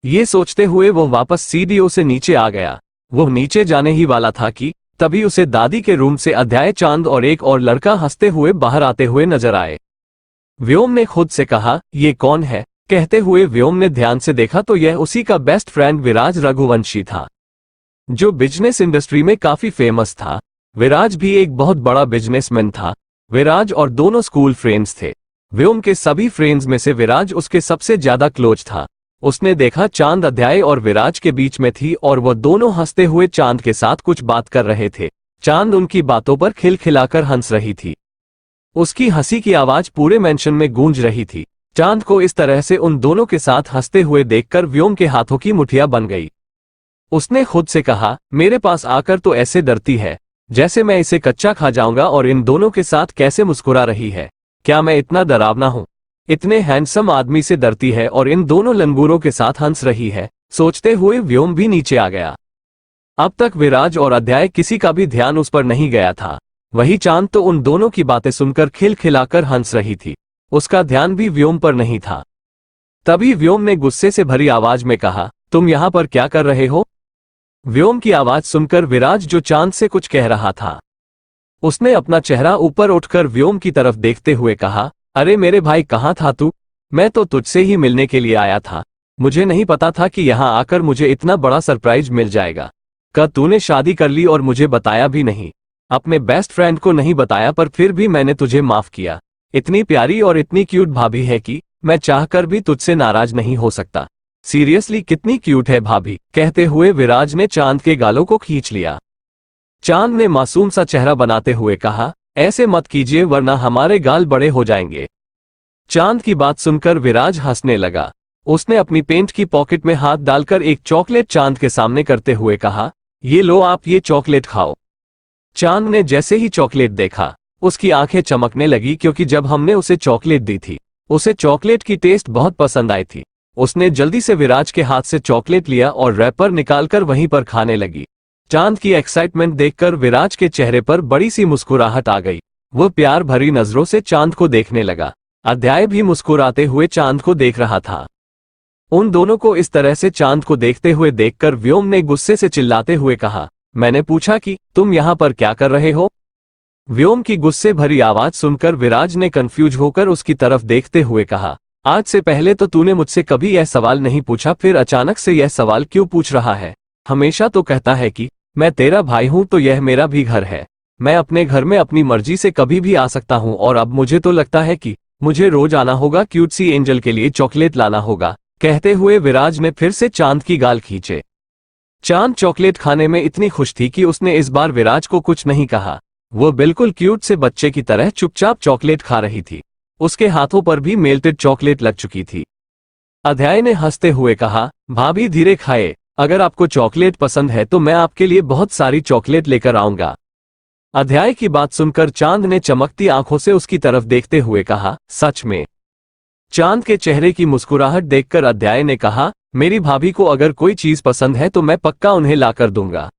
ये सोचते हुए वह वापस सीडीओ से नीचे आ गया। वह नीचे जाने ही वाला था कि तभी उसे दादी के रूम से अध्याय, चांद और एक और लड़का हंसते हुए बाहर आते हुए नजर आए। व्योम ने खुद से कहा, ये कौन है? कहते हुए व्योम ने ध्यान से देखा तो यह उसी का बेस्ट फ्रेंड विराज रघुवंशी था, जो बिजनेस इंडस्ट्री में काफी फेमस था। विराज भी एक बहुत बड़ा बिजनेसमैन था। विराज और दोनों स्कूल फ्रेंड्स थे। व्योम के सभी फ्रेंड्स में से विराज उसके सबसे ज्यादा क्लोज था। उसने देखा चांद अध्याय और विराज के बीच में थी और वह दोनों हंसते हुए चांद के साथ कुछ बात कर रहे थे। चांद उनकी बातों पर खिलखिलाकर हंस रही थी। उसकी हंसी की आवाज पूरे मेंशन में गूंज रही थी। चांद को इस तरह से उन दोनों के साथ हंसते हुए देखकर व्योम के हाथों की मुठिया बन गई। उसने खुद से कहा, मेरे पास आकर तो ऐसे डरती है जैसे मैं इसे कच्चा खा जाऊंगा, और इन दोनों के साथ कैसे मुस्कुरा रही है। क्या मैं इतना डरावना हूं? इतने हैंडसम आदमी से डरती है और इन दोनों लंगूरों के साथ हंस रही है। सोचते हुए व्योम भी नीचे आ गया। अब तक विराज और अध्याय किसी का भी ध्यान उस पर नहीं गया था। वही चांद तो उन दोनों की बातें सुनकर खिलखिलाकर हंस रही थी। उसका ध्यान भी व्योम पर नहीं था। तभी व्योम ने गुस्से से भरी आवाज में कहा, तुम यहां पर क्या कर रहे हो? व्योम की आवाज सुनकर विराज, जो चांद से कुछ कह रहा था, उसने अपना चेहरा ऊपर उठकर व्योम की तरफ देखते हुए कहा, अरे मेरे भाई कहाँ था तू? मैं तो तुझसे ही मिलने के लिए आया था। मुझे नहीं पता था कि यहाँ आकर मुझे इतना बड़ा सरप्राइज मिल जाएगा। क्या तूने शादी कर ली और मुझे बताया भी नहीं? अपने बेस्ट फ्रेंड को नहीं बताया, पर फिर भी मैंने तुझे माफ किया। इतनी प्यारी और इतनी क्यूट भाभी है कि मैं चाहकर भी तुझसे नाराज नहीं हो सकता। सीरियसली कितनी क्यूट है भाभी। कहते हुए विराज ने चांद के गालों को खींच लिया। चांद ने मासूम सा चेहरा बनाते हुए कहा, ऐसे मत कीजिए वरना हमारे गाल बड़े हो जाएंगे। चांद की बात सुनकर विराज हंसने लगा। उसने अपनी पेंट की पॉकेट में हाथ डालकर एक चॉकलेट चांद के सामने करते हुए कहा, ये लो आप ये चॉकलेट खाओ। चांद ने जैसे ही चॉकलेट देखा उसकी आंखें चमकने लगी, क्योंकि जब हमने उसे चॉकलेट दी थी उसे चॉकलेट की टेस्ट बहुत पसंद आई थी। उसने जल्दी से विराज के हाथ से चॉकलेट लिया और रैपर निकालकर वहीं पर खाने लगी। चांद की एक्साइटमेंट देखकर विराज के चेहरे पर बड़ी सी मुस्कुराहट आ गई। वह प्यार भरी नजरों से चांद को देखने लगा। अध्याय भी मुस्कुराते हुए चांद को देख रहा था। उन दोनों को इस तरह से चांद को देखते हुए देखकर व्योम ने गुस्से से चिल्लाते हुए कहा, मैंने पूछा कि तुम यहाँ पर क्या कर रहे हो? व्योम की गुस्से भरी आवाज सुनकर विराज ने कंफ्यूज होकर उसकी तरफ देखते हुए कहा, आज से पहले तो तूने मुझसे कभी यह सवाल नहीं पूछा, फिर अचानक से यह सवाल क्यों पूछ रहा है? हमेशा तो कहता है कि मैं तेरा भाई हूं, तो यह मेरा भी घर है। मैं अपने घर में अपनी मर्जी से कभी भी आ सकता हूं, और अब मुझे तो लगता है कि मुझे रोज आना होगा, क्यूट सी एंजल के लिए चॉकलेट लाना होगा। कहते हुए विराज ने फिर से चांद की गाल खींचे। चांद चॉकलेट खाने में इतनी खुश थी कि उसने इस बार विराज को कुछ नहीं कहा। वो बिल्कुल क्यूट से बच्चे की तरह चुपचाप चॉकलेट खा रही थी। उसके हाथों पर भी मेल्टेड चॉकलेट लग चुकी थी। अध्याय ने हंसते हुए कहा, भाभी धीरे खाए, अगर आपको चॉकलेट पसंद है तो मैं आपके लिए बहुत सारी चॉकलेट लेकर आऊंगा। अध्याय की बात सुनकर चांद ने चमकती आंखों से उसकी तरफ देखते हुए कहा, सच में? चांद के चेहरे की मुस्कुराहट देखकर अध्याय ने कहा, मेरी भाभी को अगर कोई चीज पसंद है तो मैं पक्का उन्हें लाकर दूंगा।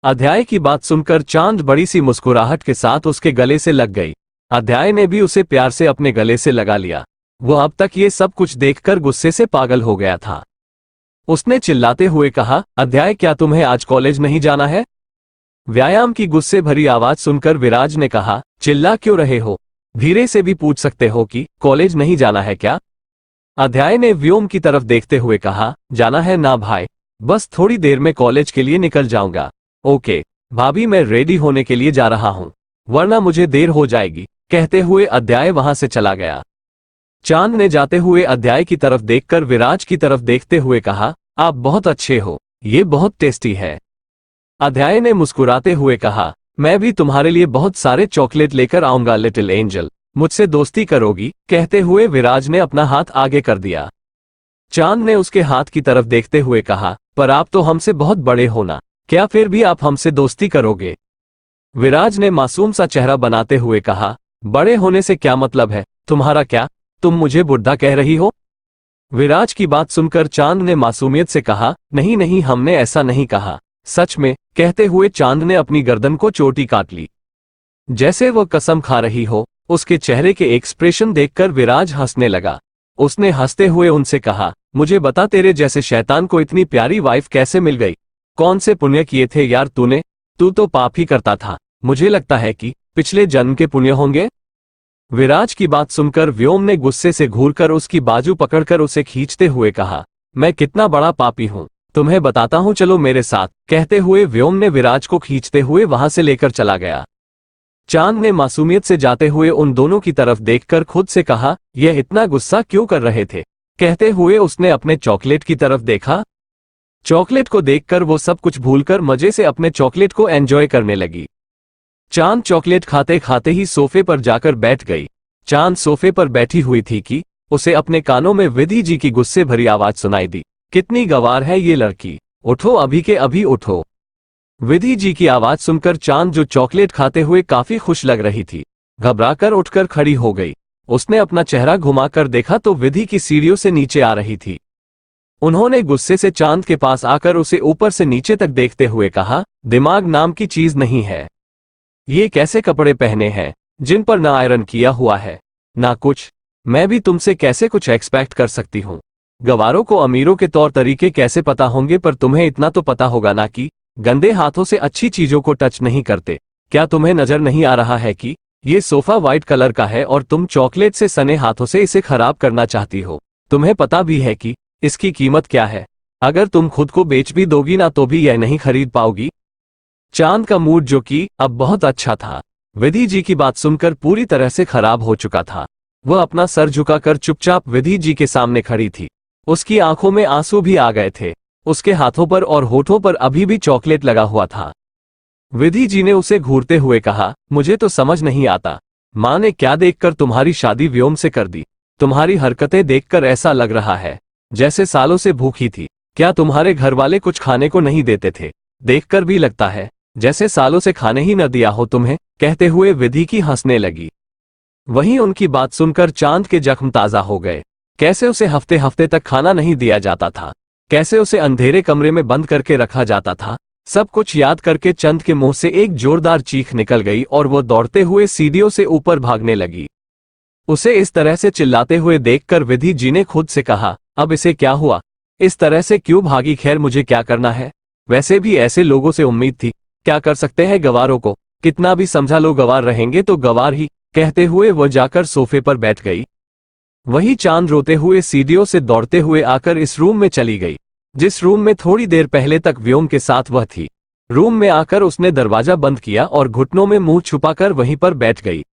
अध्याय की बात सुनकर चांद बड़ी सी मुस्कुराहट के साथ उसके गले से लग गई। अध्याय ने भी उसे प्यार से अपने गले से लगा लिया। वो अब तक ये सब कुछ देखकर गुस्से से पागल हो गया था। उसने चिल्लाते हुए कहा, अध्याय क्या तुम्हें आज कॉलेज नहीं जाना है? व्यायाम की गुस्से भरी आवाज सुनकर विराज ने कहा, चिल्ला क्यों रहे हो? धीरे से भी पूछ सकते हो कि कॉलेज नहीं जाना है क्या? अध्याय ने व्योम की तरफ देखते हुए कहा, जाना है ना भाई, बस थोड़ी देर में कॉलेज के लिए निकल जाऊंगा। ओके भाभी, मैं रेडी होने के लिए जा रहा हूं, वरना मुझे देर हो जाएगी। कहते हुए अध्याय वहां से चला गया। चांद ने जाते हुए अध्याय की तरफ देखकर विराज की तरफ देखते हुए कहा, आप बहुत अच्छे हो, ये बहुत टेस्टी है। अध्याय ने मुस्कुराते हुए कहा, मैं भी तुम्हारे लिए बहुत सारे चॉकलेट लेकर आऊंगा लिटिल एंजल, मुझसे दोस्ती करोगी? कहते हुए विराज ने अपना हाथ आगे कर दिया। चांद ने उसके हाथ की तरफ देखते हुए कहा, पर आप तो हमसे बहुत बड़े हो ना, क्या फिर भी आप हमसे दोस्ती करोगे? विराज ने मासूम सा चेहरा बनाते हुए कहा, बड़े होने से क्या मतलब है तुम्हारा? क्या तुम मुझे बुढ़ा कह रही हो? विराज की बात सुनकर चांद ने मासूमियत से कहा, नहीं नहीं, हमने ऐसा नहीं कहा, सच में। कहते हुए चांद ने अपनी गर्दन को चोटी काट ली, जैसे वो कसम खा रही हो। उसके चेहरे के एक्सप्रेशन देखकर विराज हंसने लगा। उसने हंसते हुए उनसे कहा, मुझे बता, तेरे जैसे शैतान को इतनी प्यारी वाइफ कैसे मिल गई? कौन से पुण्य किए थे यार तूने? तू तो पाप ही करता था, मुझे लगता है कि पिछले जन्म के पुण्य होंगे। विराज की बात सुनकर व्योम ने गुस्से से घूरकर उसकी बाजू पकड़कर उसे खींचते हुए कहा, मैं कितना बड़ा पापी हूं, तुम्हें बताता हूं, चलो मेरे साथ। कहते हुए व्योम ने विराज को खींचते हुए वहां से लेकर चला गया। चांद ने मासूमियत से जाते हुए उन दोनों की तरफ देखकर खुद से कहा, यह इतना गुस्सा क्यों कर रहे थे? कहते हुए उसने अपने चॉकलेट की तरफ देखा। चॉकलेट को देखकर वो सब कुछ भूलकर मजे से अपने चॉकलेट को एंजॉय करने लगी। चांद चॉकलेट खाते खाते ही सोफे पर जाकर बैठ गई। चांद सोफे पर बैठी हुई थी कि उसे अपने कानों में विधि जी की गुस्से भरी आवाज सुनाई दी, कितनी गवार है ये लड़की, उठो अभी के अभी उठो। विधि जी की आवाज सुनकर चांद, जो चॉकलेट खाते हुए काफी खुश लग रही थी, घबराकर उठकर खड़ी हो गई। उसने अपना चेहरा घुमाकर देखा तो विधि की सीढ़ियों से नीचे आ रही थी। उन्होंने गुस्से से चांद के पास आकर उसे ऊपर से नीचे तक देखते हुए कहा, दिमाग नाम की चीज नहीं है। ये कैसे कपड़े पहने हैं जिन पर ना आयरन किया हुआ है ना कुछ? मैं भी तुमसे कैसे कुछ एक्सपेक्ट कर सकती हूँ? गवारों को अमीरों के तौर तरीके कैसे पता होंगे, पर तुम्हें इतना तो पता होगा ना कि गंदे हाथों से अच्छी चीजों को टच नहीं करते। क्या तुम्हें नजर नहीं आ रहा है कि ये सोफा व्हाइट कलर का है और तुम चॉकलेट से सने हाथों से इसे खराब करना चाहती हो? तुम्हें पता भी है कि इसकी कीमत क्या है? अगर तुम खुद को बेच भी दोगी ना तो भी यह नहीं खरीद पाओगी। चांद का मूड जो कि अब बहुत अच्छा था, विधि जी की बात सुनकर पूरी तरह से खराब हो चुका था। वह अपना सर झुकाकर चुपचाप विधि जी के सामने खड़ी थी। उसकी आंखों में आंसू भी आ गए थे। उसके हाथों पर और होठों पर अभी भी चॉकलेट लगा हुआ था। विधि जी ने उसे घूरते हुए कहा, मुझे तो समझ नहीं आता, माँ ने क्या देखकर तुम्हारी शादी व्योम से कर दी? तुम्हारी हरकतें देखकर ऐसा लग रहा है जैसे सालों से भूखी थी। क्या तुम्हारे घर वाले कुछ खाने को नहीं देते थे? देखकर भी लगता है जैसे सालों से खाने ही न दिया हो तुम्हें। कहते हुए विधि की हंसने लगी। वहीं उनकी बात सुनकर चांद के जख्म ताजा हो गए। कैसे उसे हफ्ते हफ्ते तक खाना नहीं दिया जाता था, कैसे उसे अंधेरे कमरे में बंद करके रखा जाता था। सब कुछ याद करके चंद के मुंह से एक जोरदार चीख निकल गई और वो दौड़ते हुए सीढ़ियों से ऊपर भागने लगी। उसे इस तरह से चिल्लाते हुए देखकर विधि जी ने खुद से कहा, अब इसे क्या हुआ? इस तरह से क्यों भागी? खैर मुझे क्या करना है? वैसे भी ऐसे लोगों से उम्मीद थी। क्या कर सकते हैं गवारों को? कितना भी समझा लो गवार रहेंगे तो गवार ही। कहते हुए वह जाकर सोफे पर बैठ गई। वही चांद रोते हुए सीढ़ियों से दौड़ते हुए आकर इस रूम में चली गई, जिस रूम में थोड़ी देर पहले तक व्योम के साथ वह थी। रूम में आकर उसने दरवाजा बंद किया और घुटनों में मुंह छुपाकर वहीं पर बैठ गई।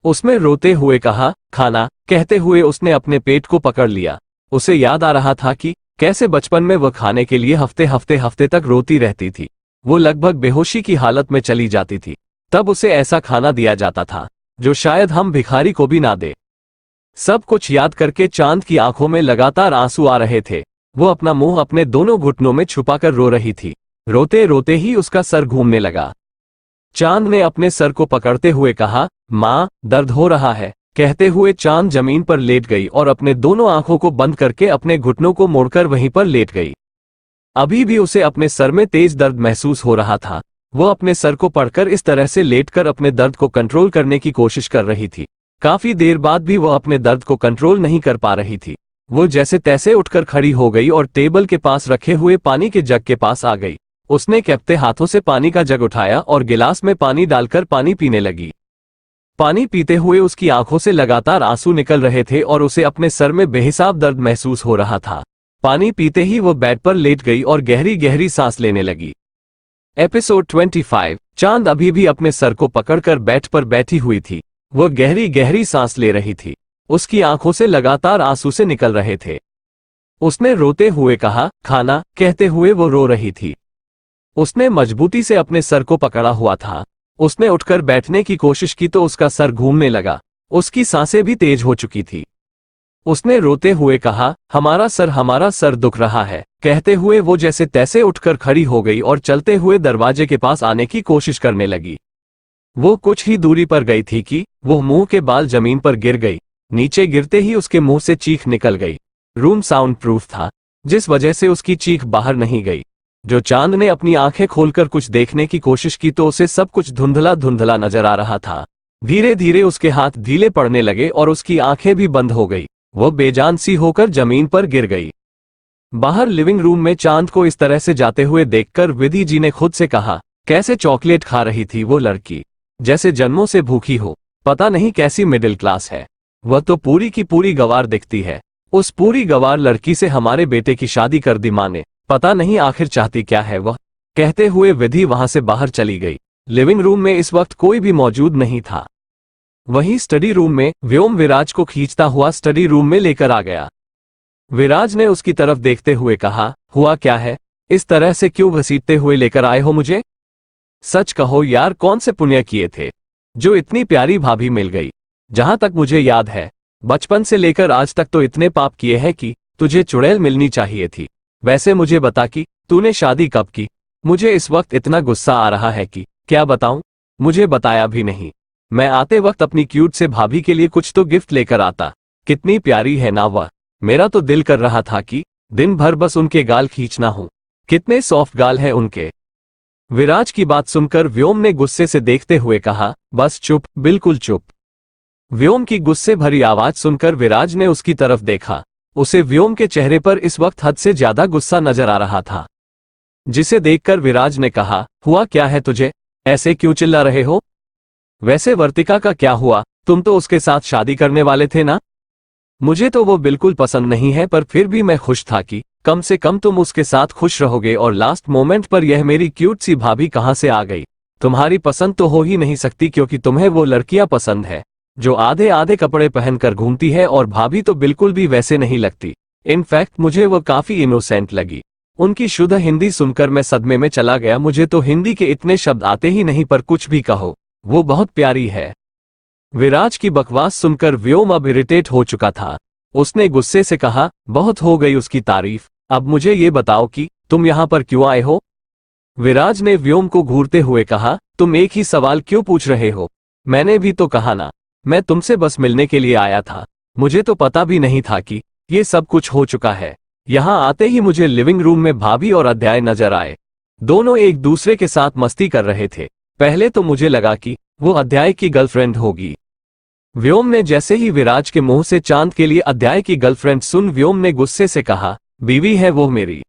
उसमें रोते हुए कहा, खाना। कहते हुए उसने अपने पेट को पकड़ लिया। उसे याद आ रहा था कि कैसे बचपन में वह खाने के लिए हफ्ते तक रोती रहती थी। वो लगभग बेहोशी की हालत में चली जाती थी। तब उसे ऐसा खाना दिया जाता था जो शायद हम भिखारी को भी ना दे। सब कुछ याद करके चांद की आंखों में लगातार आंसू आ रहे थे। वो अपना मुंह अपने दोनों घुटनों में छुपाकर रो रही थी। रोते रोते ही उसका सर घूमने लगा। चांद ने अपने सर को पकड़ते हुए कहा, माँ दर्द हो रहा है। कहते हुए चांद जमीन पर लेट गई और अपने दोनों आंखों को बंद करके अपने घुटनों को मोड़कर वहीं पर लेट गई। अभी भी उसे अपने सर में तेज दर्द महसूस हो रहा था। वो अपने सर को पकड़कर इस तरह से लेटकर अपने दर्द को कंट्रोल करने की कोशिश कर रही थी। काफी देर बाद भी वह अपने दर्द को कंट्रोल नहीं कर पा रही थी। वो जैसे तैसे उठकर खड़ी हो गई और टेबल के पास रखे हुए पानी के जग के पास आ गई। उसने कैप्ते हाथों से पानी का जग उठाया और गिलास में पानी डालकर पानी पीने लगी। पानी पीते हुए उसकी आंखों से लगातार आंसू निकल रहे थे और उसे अपने सर में बेहिसाब दर्द महसूस हो रहा था। पानी पीते ही वो बेड पर लेट गई और गहरी गहरी सांस लेने लगी। एपिसोड 25। चांद अभी भी अपने सर को पकड़कर बेड पर बैठी हुई थी। वो गहरी गहरी सांस ले रही थी। उसकी आंखों से लगातार आंसू से निकल रहे थे। उसने रोते हुए कहा, खाना। कहते हुए वो रो रही थी। उसने मजबूती से अपने सर को पकड़ा हुआ था। उसने उठकर बैठने की कोशिश की तो उसका सर घूमने लगा। उसकी सांसें भी तेज हो चुकी थी। उसने रोते हुए कहा, हमारा सर दुख रहा है। कहते हुए वो जैसे तैसे उठकर खड़ी हो गई और चलते हुए दरवाजे के पास आने की कोशिश करने लगी। वो कुछ ही दूरी पर गई थी कि वो मुंह के बाल जमीन पर गिर गई। नीचे गिरते ही उसके मुंह से चीख निकल गई। रूम साउंड प्रूफ था, जिस वजह से उसकी चीख बाहर नहीं गई। जो चांद ने अपनी आंखें खोलकर कुछ देखने की कोशिश की तो उसे सब कुछ धुंधला धुंधला नजर आ रहा था। धीरे धीरे उसके हाथ ढीले पड़ने लगे और उसकी आंखें भी बंद हो गई। वो बेजान सी होकर जमीन पर गिर गई। बाहर लिविंग रूम में चांद को इस तरह से जाते हुए देखकर विधि जी ने खुद से कहा, कैसे चॉकलेट खा रही थी वो लड़की, जैसे जन्मों से भूखी हो। पता नहीं कैसी मिडिल क्लास है। वह तो पूरी की पूरी गवार दिखती है। उस पूरी गवार लड़की से हमारे बेटे की शादी कर दी माँ ने। पता नहीं आखिर चाहती क्या है वह। कहते हुए विधि वहां से बाहर चली गई। लिविंग रूम में इस वक्त कोई भी मौजूद नहीं था। वहीं स्टडी रूम में व्योम विराज को खींचता हुआ स्टडी रूम में लेकर आ गया। विराज ने उसकी तरफ देखते हुए कहा, हुआ क्या है? इस तरह से क्यों घसीटते हुए लेकर आए हो मुझे? सच कहो यार, कौन से पुण्य किए थे जो इतनी प्यारी भाभी मिल गई? जहां तक मुझे याद है, बचपन से लेकर आज तक तो इतने पाप किए हैं कि तुझे चुड़ैल मिलनी चाहिए थी। वैसे मुझे बता कि तूने शादी कब की? मुझे इस वक्त इतना गुस्सा आ रहा है कि क्या बताऊं। मुझे बताया भी नहीं। मैं आते वक्त अपनी क्यूट से भाभी के लिए कुछ तो गिफ्ट लेकर आता। कितनी प्यारी है ना वह। मेरा तो दिल कर रहा था कि दिन भर बस उनके गाल खींचना हूं। कितने सॉफ्ट गाल है उनके। विराज की बात सुनकर व्योम ने गुस्से से देखते हुए कहा, बस चुप, बिल्कुल चुप। व्योम की गुस्से भरी आवाज सुनकर विराज ने उसकी तरफ देखा। उसे व्योम के चेहरे पर इस वक्त हद से ज्यादा गुस्सा नजर आ रहा था, जिसे देखकर विराज ने कहा, हुआ क्या है तुझे? ऐसे क्यों चिल्ला रहे हो? वैसे वर्तिका का क्या हुआ? तुम तो उसके साथ शादी करने वाले थे ना? मुझे तो वो बिल्कुल पसंद नहीं है, पर फिर भी मैं खुश था कि कम से कम तुम उसके साथ खुश रहोगे। और लास्ट मोमेंट पर यह मेरी क्यूट सी भाभी कहाँ से आ गई? तुम्हारी पसंद तो हो ही नहीं सकती, क्योंकि तुम्हें वो लड़कियां पसंद है जो आधे आधे कपड़े पहनकर घूमती है, और भाभी तो बिल्कुल भी वैसे नहीं लगती। इनफैक्ट मुझे वो काफी इनोसेंट लगी। उनकी शुद्ध हिंदी सुनकर मैं सदमे में चला गया। मुझे तो हिंदी के इतने शब्द आते ही नहीं, पर कुछ भी कहो, वो बहुत प्यारी है। विराज की बकवास सुनकर व्योम अब इरिटेट हो चुका था। उसने गुस्से से कहा, बहुत हो गई उसकी तारीफ, अब मुझे ये बताओ कि तुम यहाँ पर क्यों आए हो? विराज ने व्योम को घूरते हुए कहा, तुम एक ही सवाल क्यों पूछ रहे हो? मैंने भी तो कहा ना, मैं तुमसे बस मिलने के लिए आया था। मुझे तो पता भी नहीं था कि ये सब कुछ हो चुका है। यहाँ आते ही मुझे लिविंग रूम में भाभी और अध्याय नजर आए। दोनों एक दूसरे के साथ मस्ती कर रहे थे। पहले तो मुझे लगा कि वो अध्याय की गर्लफ्रेंड होगी। व्योम ने जैसे ही विराज के मुंह से चांद के लिए अध्याय की गर्लफ्रेंड सुन, व्योम ने गुस्से से कहा, बीवी है वो मेरी।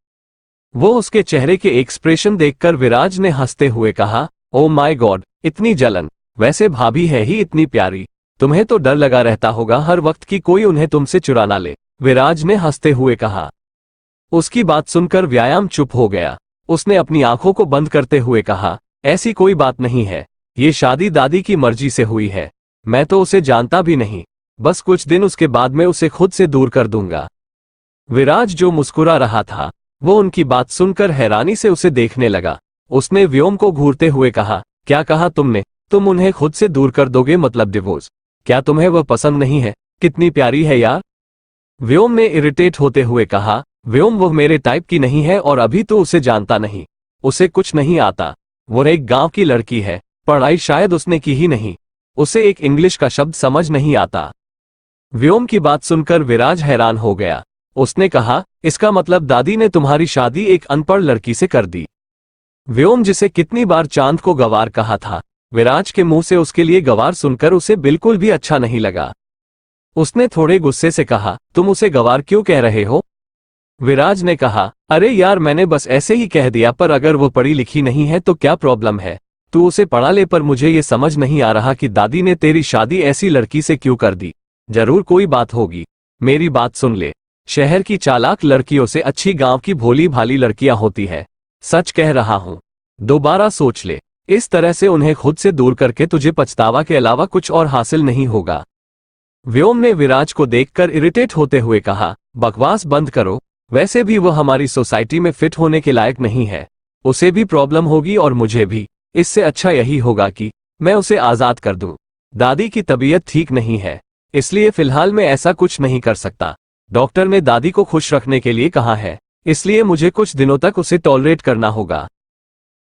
वो उसके चेहरे के एक्सप्रेशन देखकर विराज ने हंसते हुए कहा, ओ माय गॉड, इतनी जलन। वैसे भाभी है ही इतनी प्यारी, तुम्हें तो डर लगा रहता होगा हर वक्त कि कोई उन्हें तुमसे चुरा ना ले, विराज ने हंसते हुए कहा। उसकी बात सुनकर व्यायाम चुप हो गया। उसने अपनी आंखों को बंद करते हुए कहा, ऐसी कोई बात नहीं है, ये शादी दादी की मर्जी से हुई है। मैं तो उसे जानता भी नहीं, बस कुछ दिन उसके बाद मैं उसे खुद से दूर कर दूंगा। विराज जो मुस्कुरा रहा था, वो उनकी बात सुनकर हैरानी से उसे देखने लगा। उसने व्योम को घूरते हुए कहा, क्या कहा तुमने? तुम उन्हें खुद से दूर कर दोगे, मतलब डिवोर्स? क्या तुम्हें वह पसंद नहीं है? कितनी प्यारी है यार। व्योम ने इरिटेट होते हुए कहा, व्योम वो मेरे टाइप की नहीं है, और अभी तो उसे जानता नहीं, उसे कुछ नहीं आता। वो एक गांव की लड़की है, पढ़ाई शायद उसने की ही नहीं, उसे एक इंग्लिश का शब्द समझ नहीं आता। व्योम की बात सुनकर विराज हैरान हो गया। उसने कहा, इसका मतलब दादी ने तुम्हारी शादी एक अनपढ़ लड़की से कर दी? व्योम जिसे कितनी बार चांद को गवार कहा था, विराज के मुंह से उसके लिए गवार सुनकर उसे बिल्कुल भी अच्छा नहीं लगा। उसने थोड़े गुस्से से कहा, तुम उसे गवार क्यों कह रहे हो? विराज ने कहा, अरे यार मैंने बस ऐसे ही कह दिया, पर अगर वो पढ़ी लिखी नहीं है तो क्या प्रॉब्लम है? तू उसे पढ़ा ले, पर मुझे ये समझ नहीं आ रहा कि दादी ने तेरी शादी ऐसी लड़की से क्यों कर दी। जरूर कोई बात होगी। मेरी बात सुन ले, शहर की चालाक लड़कियों से अच्छी गांव की भोली भाली लड़कियां होती है। सच कह रहा हूं, दोबारा सोच ले। इस तरह से उन्हें खुद से दूर करके तुझे पछतावा के अलावा कुछ और हासिल नहीं होगा। व्योम ने विराज को देखकर इरिटेट होते हुए कहा, बकवास बंद करो। वैसे भी वो हमारी सोसाइटी में फिट होने के लायक नहीं है। उसे भी प्रॉब्लम होगी और मुझे भी। इससे अच्छा यही होगा कि मैं उसे आजाद कर दूं। दादी की तबीयत ठीक नहीं है, इसलिए फिलहाल मैं ऐसा कुछ नहीं कर सकता। डॉक्टर ने दादी को खुश रखने के लिए कहा है, इसलिए मुझे कुछ दिनों तक उसे टॉलरेट करना होगा।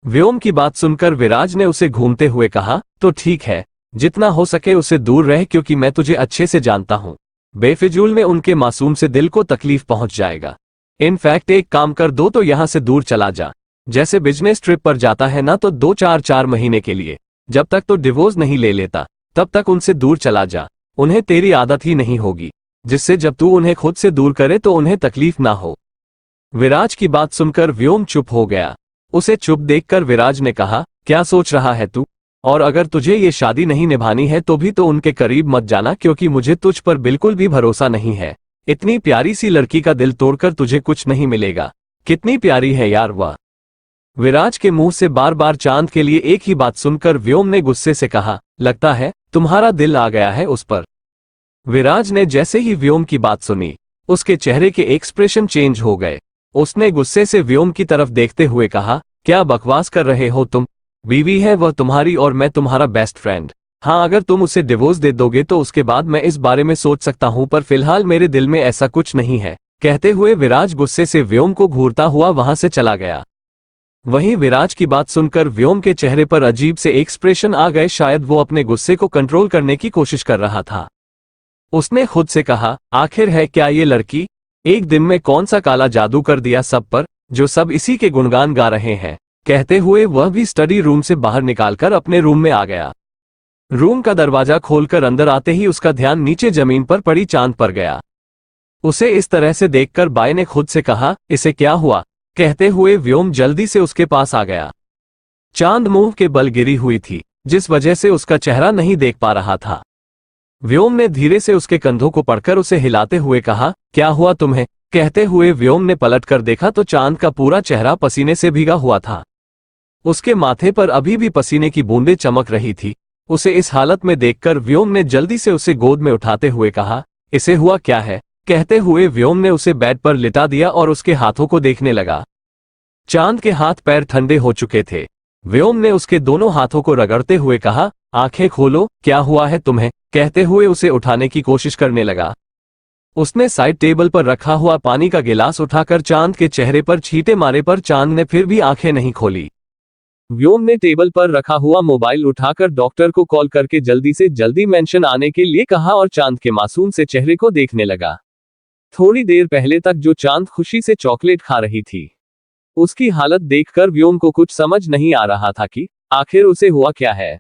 व्योम की बात सुनकर विराज ने उसे घूमते हुए कहा, तो ठीक है, जितना हो सके उसे दूर रह, क्योंकि मैं तुझे अच्छे से जानता हूं। बेफिजूल में उनके मासूम से दिल को तकलीफ पहुंच जाएगा। इनफैक्ट एक काम कर, दो तो यहां से दूर चला जा। जैसे बिजनेस ट्रिप पर जाता है ना, तो 2-4 महीने के लिए, जब तक तो डिवोर्स नहीं ले लेता तब तक उनसे दूर चला जा। उन्हें तेरी आदत ही नहीं होगी, जिससे जब तू उन्हें खुद से दूर करे तो उन्हें तकलीफ ना हो। विराज की बात सुनकर व्योम चुप हो गया। उसे चुप देखकर विराज ने कहा, क्या सोच रहा है तू? और अगर तुझे ये शादी नहीं निभानी है तो भी तो उनके करीब मत जाना, क्योंकि मुझे तुझ पर बिल्कुल भी भरोसा नहीं है। इतनी प्यारी सी लड़की का दिल तोड़कर तुझे कुछ नहीं मिलेगा। कितनी प्यारी है यार वह। विराज के मुंह से बार बार चांद के लिए एक ही बात सुनकर व्योम ने गुस्से से कहा, लगता है तुम्हारा दिल आ गया है उस पर। विराज ने जैसे ही व्योम की बात सुनी, उसके चेहरे के एक्सप्रेशन चेंज हो गए। उसने गुस्से से व्योम की तरफ देखते हुए कहा, क्या बकवास कर रहे हो तुम? बीवी है वह तुम्हारी और मैं तुम्हारा बेस्ट फ्रेंड। हाँ, अगर तुम उसे डिवोर्स दे दोगे तो उसके बाद मैं इस बारे में सोच सकता हूं, पर फिलहाल मेरे दिल में ऐसा कुछ नहीं है। कहते हुए विराज गुस्से से व्योम को घूरता हुआ वहां से चला गया। वहीं विराज की बात सुनकर व्योम के चेहरे पर अजीब से एक्सप्रेशन आ गए। शायद वो अपने गुस्से को कंट्रोल करने की कोशिश कर रहा था। उसने खुद से कहा, आखिर है क्या ये लड़की? एक दिन में कौन सा काला जादू कर दिया सब पर, जो सब इसी के गुणगान गा रहे हैं। कहते हुए वह भी स्टडी रूम से बाहर निकालकर अपने रूम में आ गया। रूम का दरवाजा खोलकर अंदर आते ही उसका ध्यान नीचे जमीन पर पड़ी चांद पर गया। उसे इस तरह से देखकर बाय ने खुद से कहा, इसे क्या हुआ? कहते हुए व्योम जल्दी से उसके पास आ गया। चांद मुंह के बल गिरी हुई थी, जिस वजह से उसका चेहरा नहीं देख पा रहा था। व्योम ने धीरे से उसके कंधों को पकड़कर उसे हिलाते हुए कहा, क्या हुआ तुम्हें? कहते हुए व्योम ने पलटकर देखा तो चांद का पूरा चेहरा पसीने से भीगा हुआ था। उसके माथे पर अभी भी पसीने की बूंदें चमक रही थी। उसे इस हालत में देखकर व्योम ने जल्दी से उसे गोद में उठाते हुए कहा, इसे हुआ क्या है? कहते हुए व्योम ने उसे बेड पर लिटा दिया और उसके हाथों को देखने लगा। चांद के हाथ पैर ठंडे हो चुके थे। व्योम ने उसके दोनों हाथों को रगड़ते हुए कहा, आंखें खोलो, क्या हुआ है तुम्हें? कहते हुए उसे उठाने की कोशिश करने लगा। उसने साइड टेबल पर रखा हुआ पानी का गिलास उठाकर चांद के चेहरे पर छींटे मारे पर चांद ने फिर भी आंखें नहीं खोली। व्योम ने टेबल पर रखा हुआ मोबाइल उठाकर डॉक्टर को कॉल करके जल्दी से जल्दी मेंशन आने के लिए कहा और चांद के मासूम से चेहरे को देखने लगा। थोड़ी देर पहले तक जो चांद खुशी से चॉकलेट खा रही थी, उसकी हालत देखकर व्योम को कुछ समझ नहीं आ रहा था कि आखिर उसे हुआ क्या है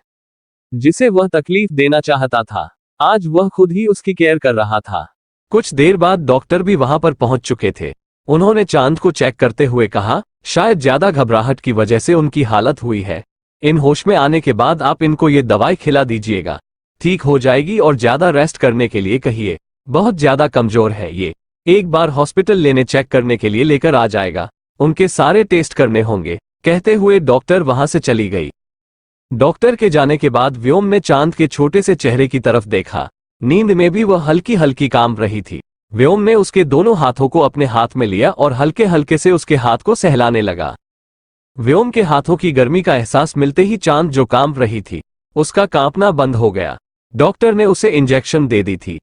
जिसे वह तकलीफ देना चाहता था। आज वह खुद ही उसकी केयर कर रहा था। कुछ देर बाद डॉक्टर भी वहां पर पहुंच चुके थे। उन्होंने चांद को चेक करते हुए कहा, शायद ज्यादा घबराहट की वजह से उनकी हालत हुई है। इन होश में आने के बाद आप इनको ये दवाई खिला दीजिएगा, ठीक हो जाएगी और ज्यादा रेस्ट करने के लिए कहिए। बहुत ज्यादा कमजोर है ये, एक बार हॉस्पिटल लेने चेक करने के लिए लेकर आ जाएगा, उनके सारे टेस्ट करने होंगे। कहते हुए डॉक्टर वहां से चली गई। डॉक्टर के जाने के बाद व्योम ने चांद के छोटे से चेहरे की तरफ देखा। नींद में भी वह हल्की हल्की कांप रही थी। व्योम ने उसके दोनों हाथों को अपने हाथ में लिया और हल्के हल्के से उसके हाथ को सहलाने लगा। व्योम के हाथों की गर्मी का एहसास मिलते ही चांद जो कांप रही थी, उसका कांपना बंद हो गया। डॉक्टर ने उसे इंजेक्शन दे दी थी।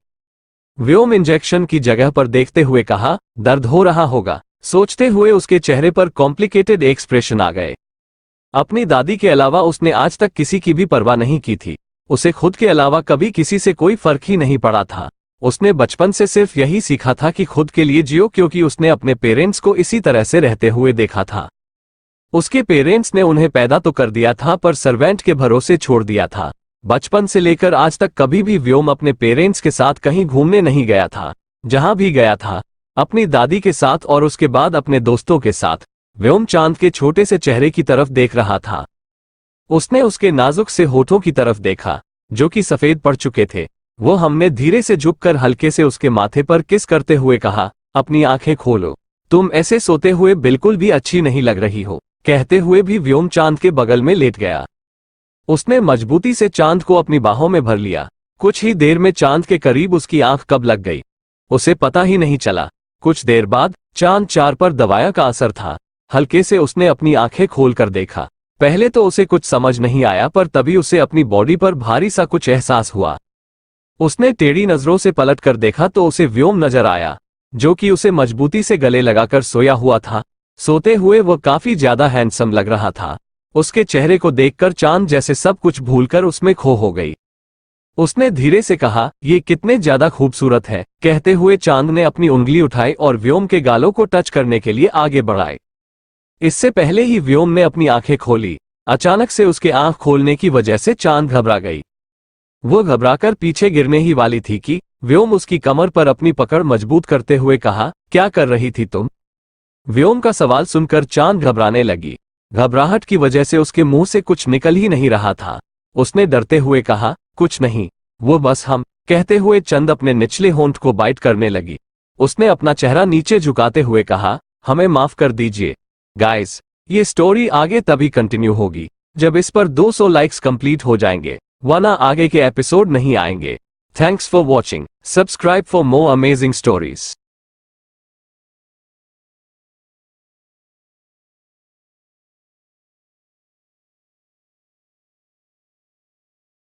व्योम इंजेक्शन की जगह पर देखते हुए कहा, दर्द हो रहा होगा। सोचते हुए उसके चेहरे पर कॉम्प्लिकेटेड एक्सप्रेशन आ गए। अपनी दादी के अलावा उसने आज तक किसी की भी परवाह नहीं की थी। उसे खुद के अलावा कभी किसी से कोई फर्क ही नहीं पड़ा था। उसने बचपन से सिर्फ यही सीखा था कि खुद के लिए जियो, क्योंकि उसने अपने पेरेंट्स को इसी तरह से रहते हुए देखा था। उसके पेरेंट्स ने उन्हें पैदा तो कर दिया था पर सर्वेंट के भरोसे छोड़ दिया था। बचपन से लेकर आज तक कभी भी व्योम अपने पेरेंट्स के साथ कहीं घूमने नहीं गया था। जहां भी गया था अपनी दादी के साथ और उसके बाद अपने दोस्तों के साथ। व्योम चांद के छोटे से चेहरे की तरफ देख रहा था। उसने उसके नाजुक से होठों की तरफ देखा जो कि सफेद पड़ चुके थे। वो हमने धीरे से झुककर हल्के से उसके माथे पर किस करते हुए कहा, अपनी आंखें खोलो, तुम ऐसे सोते हुए बिल्कुल भी अच्छी नहीं लग रही हो। कहते हुए भी व्योम चांद के बगल में लेट गया। उसने मजबूती से चांद को अपनी बाहों में भर लिया। कुछ ही देर में चांद के करीब उसकी आंख कब लग गई उसे पता ही नहीं चला। कुछ देर बाद चांद चार पर दवाया का असर था। हल्के से उसने अपनी आंखें खोलकर देखा। पहले तो उसे कुछ समझ नहीं आया पर तभी उसे अपनी बॉडी पर भारी सा कुछ एहसास हुआ। उसने टेढ़ी नजरों से पलट कर देखा तो उसे व्योम नजर आया जो कि उसे मजबूती से गले लगाकर सोया हुआ था। सोते हुए वह काफी ज्यादा हैंडसम लग रहा था। उसके चेहरे को देखकर चांद जैसे सब कुछ भूलकर उसमें खो हो गई। उसने धीरे से कहा, ये कितने ज्यादा खूबसूरत है। कहते हुए चांद ने अपनी उंगली उठाई और व्योम के गालों को टच करने के लिए आगे बढ़ाए। इससे पहले ही व्योम ने अपनी आंखें खोली, अचानक से उसके आंख खोलने की वजह से चांद घबरा गई। वो घबराकर पीछे गिरने ही वाली थी कि व्योम उसकी कमर पर अपनी पकड़ मजबूत करते हुए कहा, क्या कर रही थी तुम? व्योम का सवाल सुनकर चांद घबराने लगी। घबराहट की वजह से उसके मुंह से कुछ निकल ही नहीं रहा था। उसने डरते हुए कहा, कुछ नहीं, वो बस हम। कहते हुए चंद अपने निचले होंठ को बाइट करने लगी। उसने अपना चेहरा नीचे झुकाते हुए कहा, हमें माफ कर दीजिए गाइस, ये स्टोरी आगे तभी कंटिन्यू होगी जब इस पर 200 लाइक्स कंप्लीट हो जाएंगे, वरना आगे के एपिसोड नहीं आएंगे। Thanks for watching. Subscribe for more amazing stories.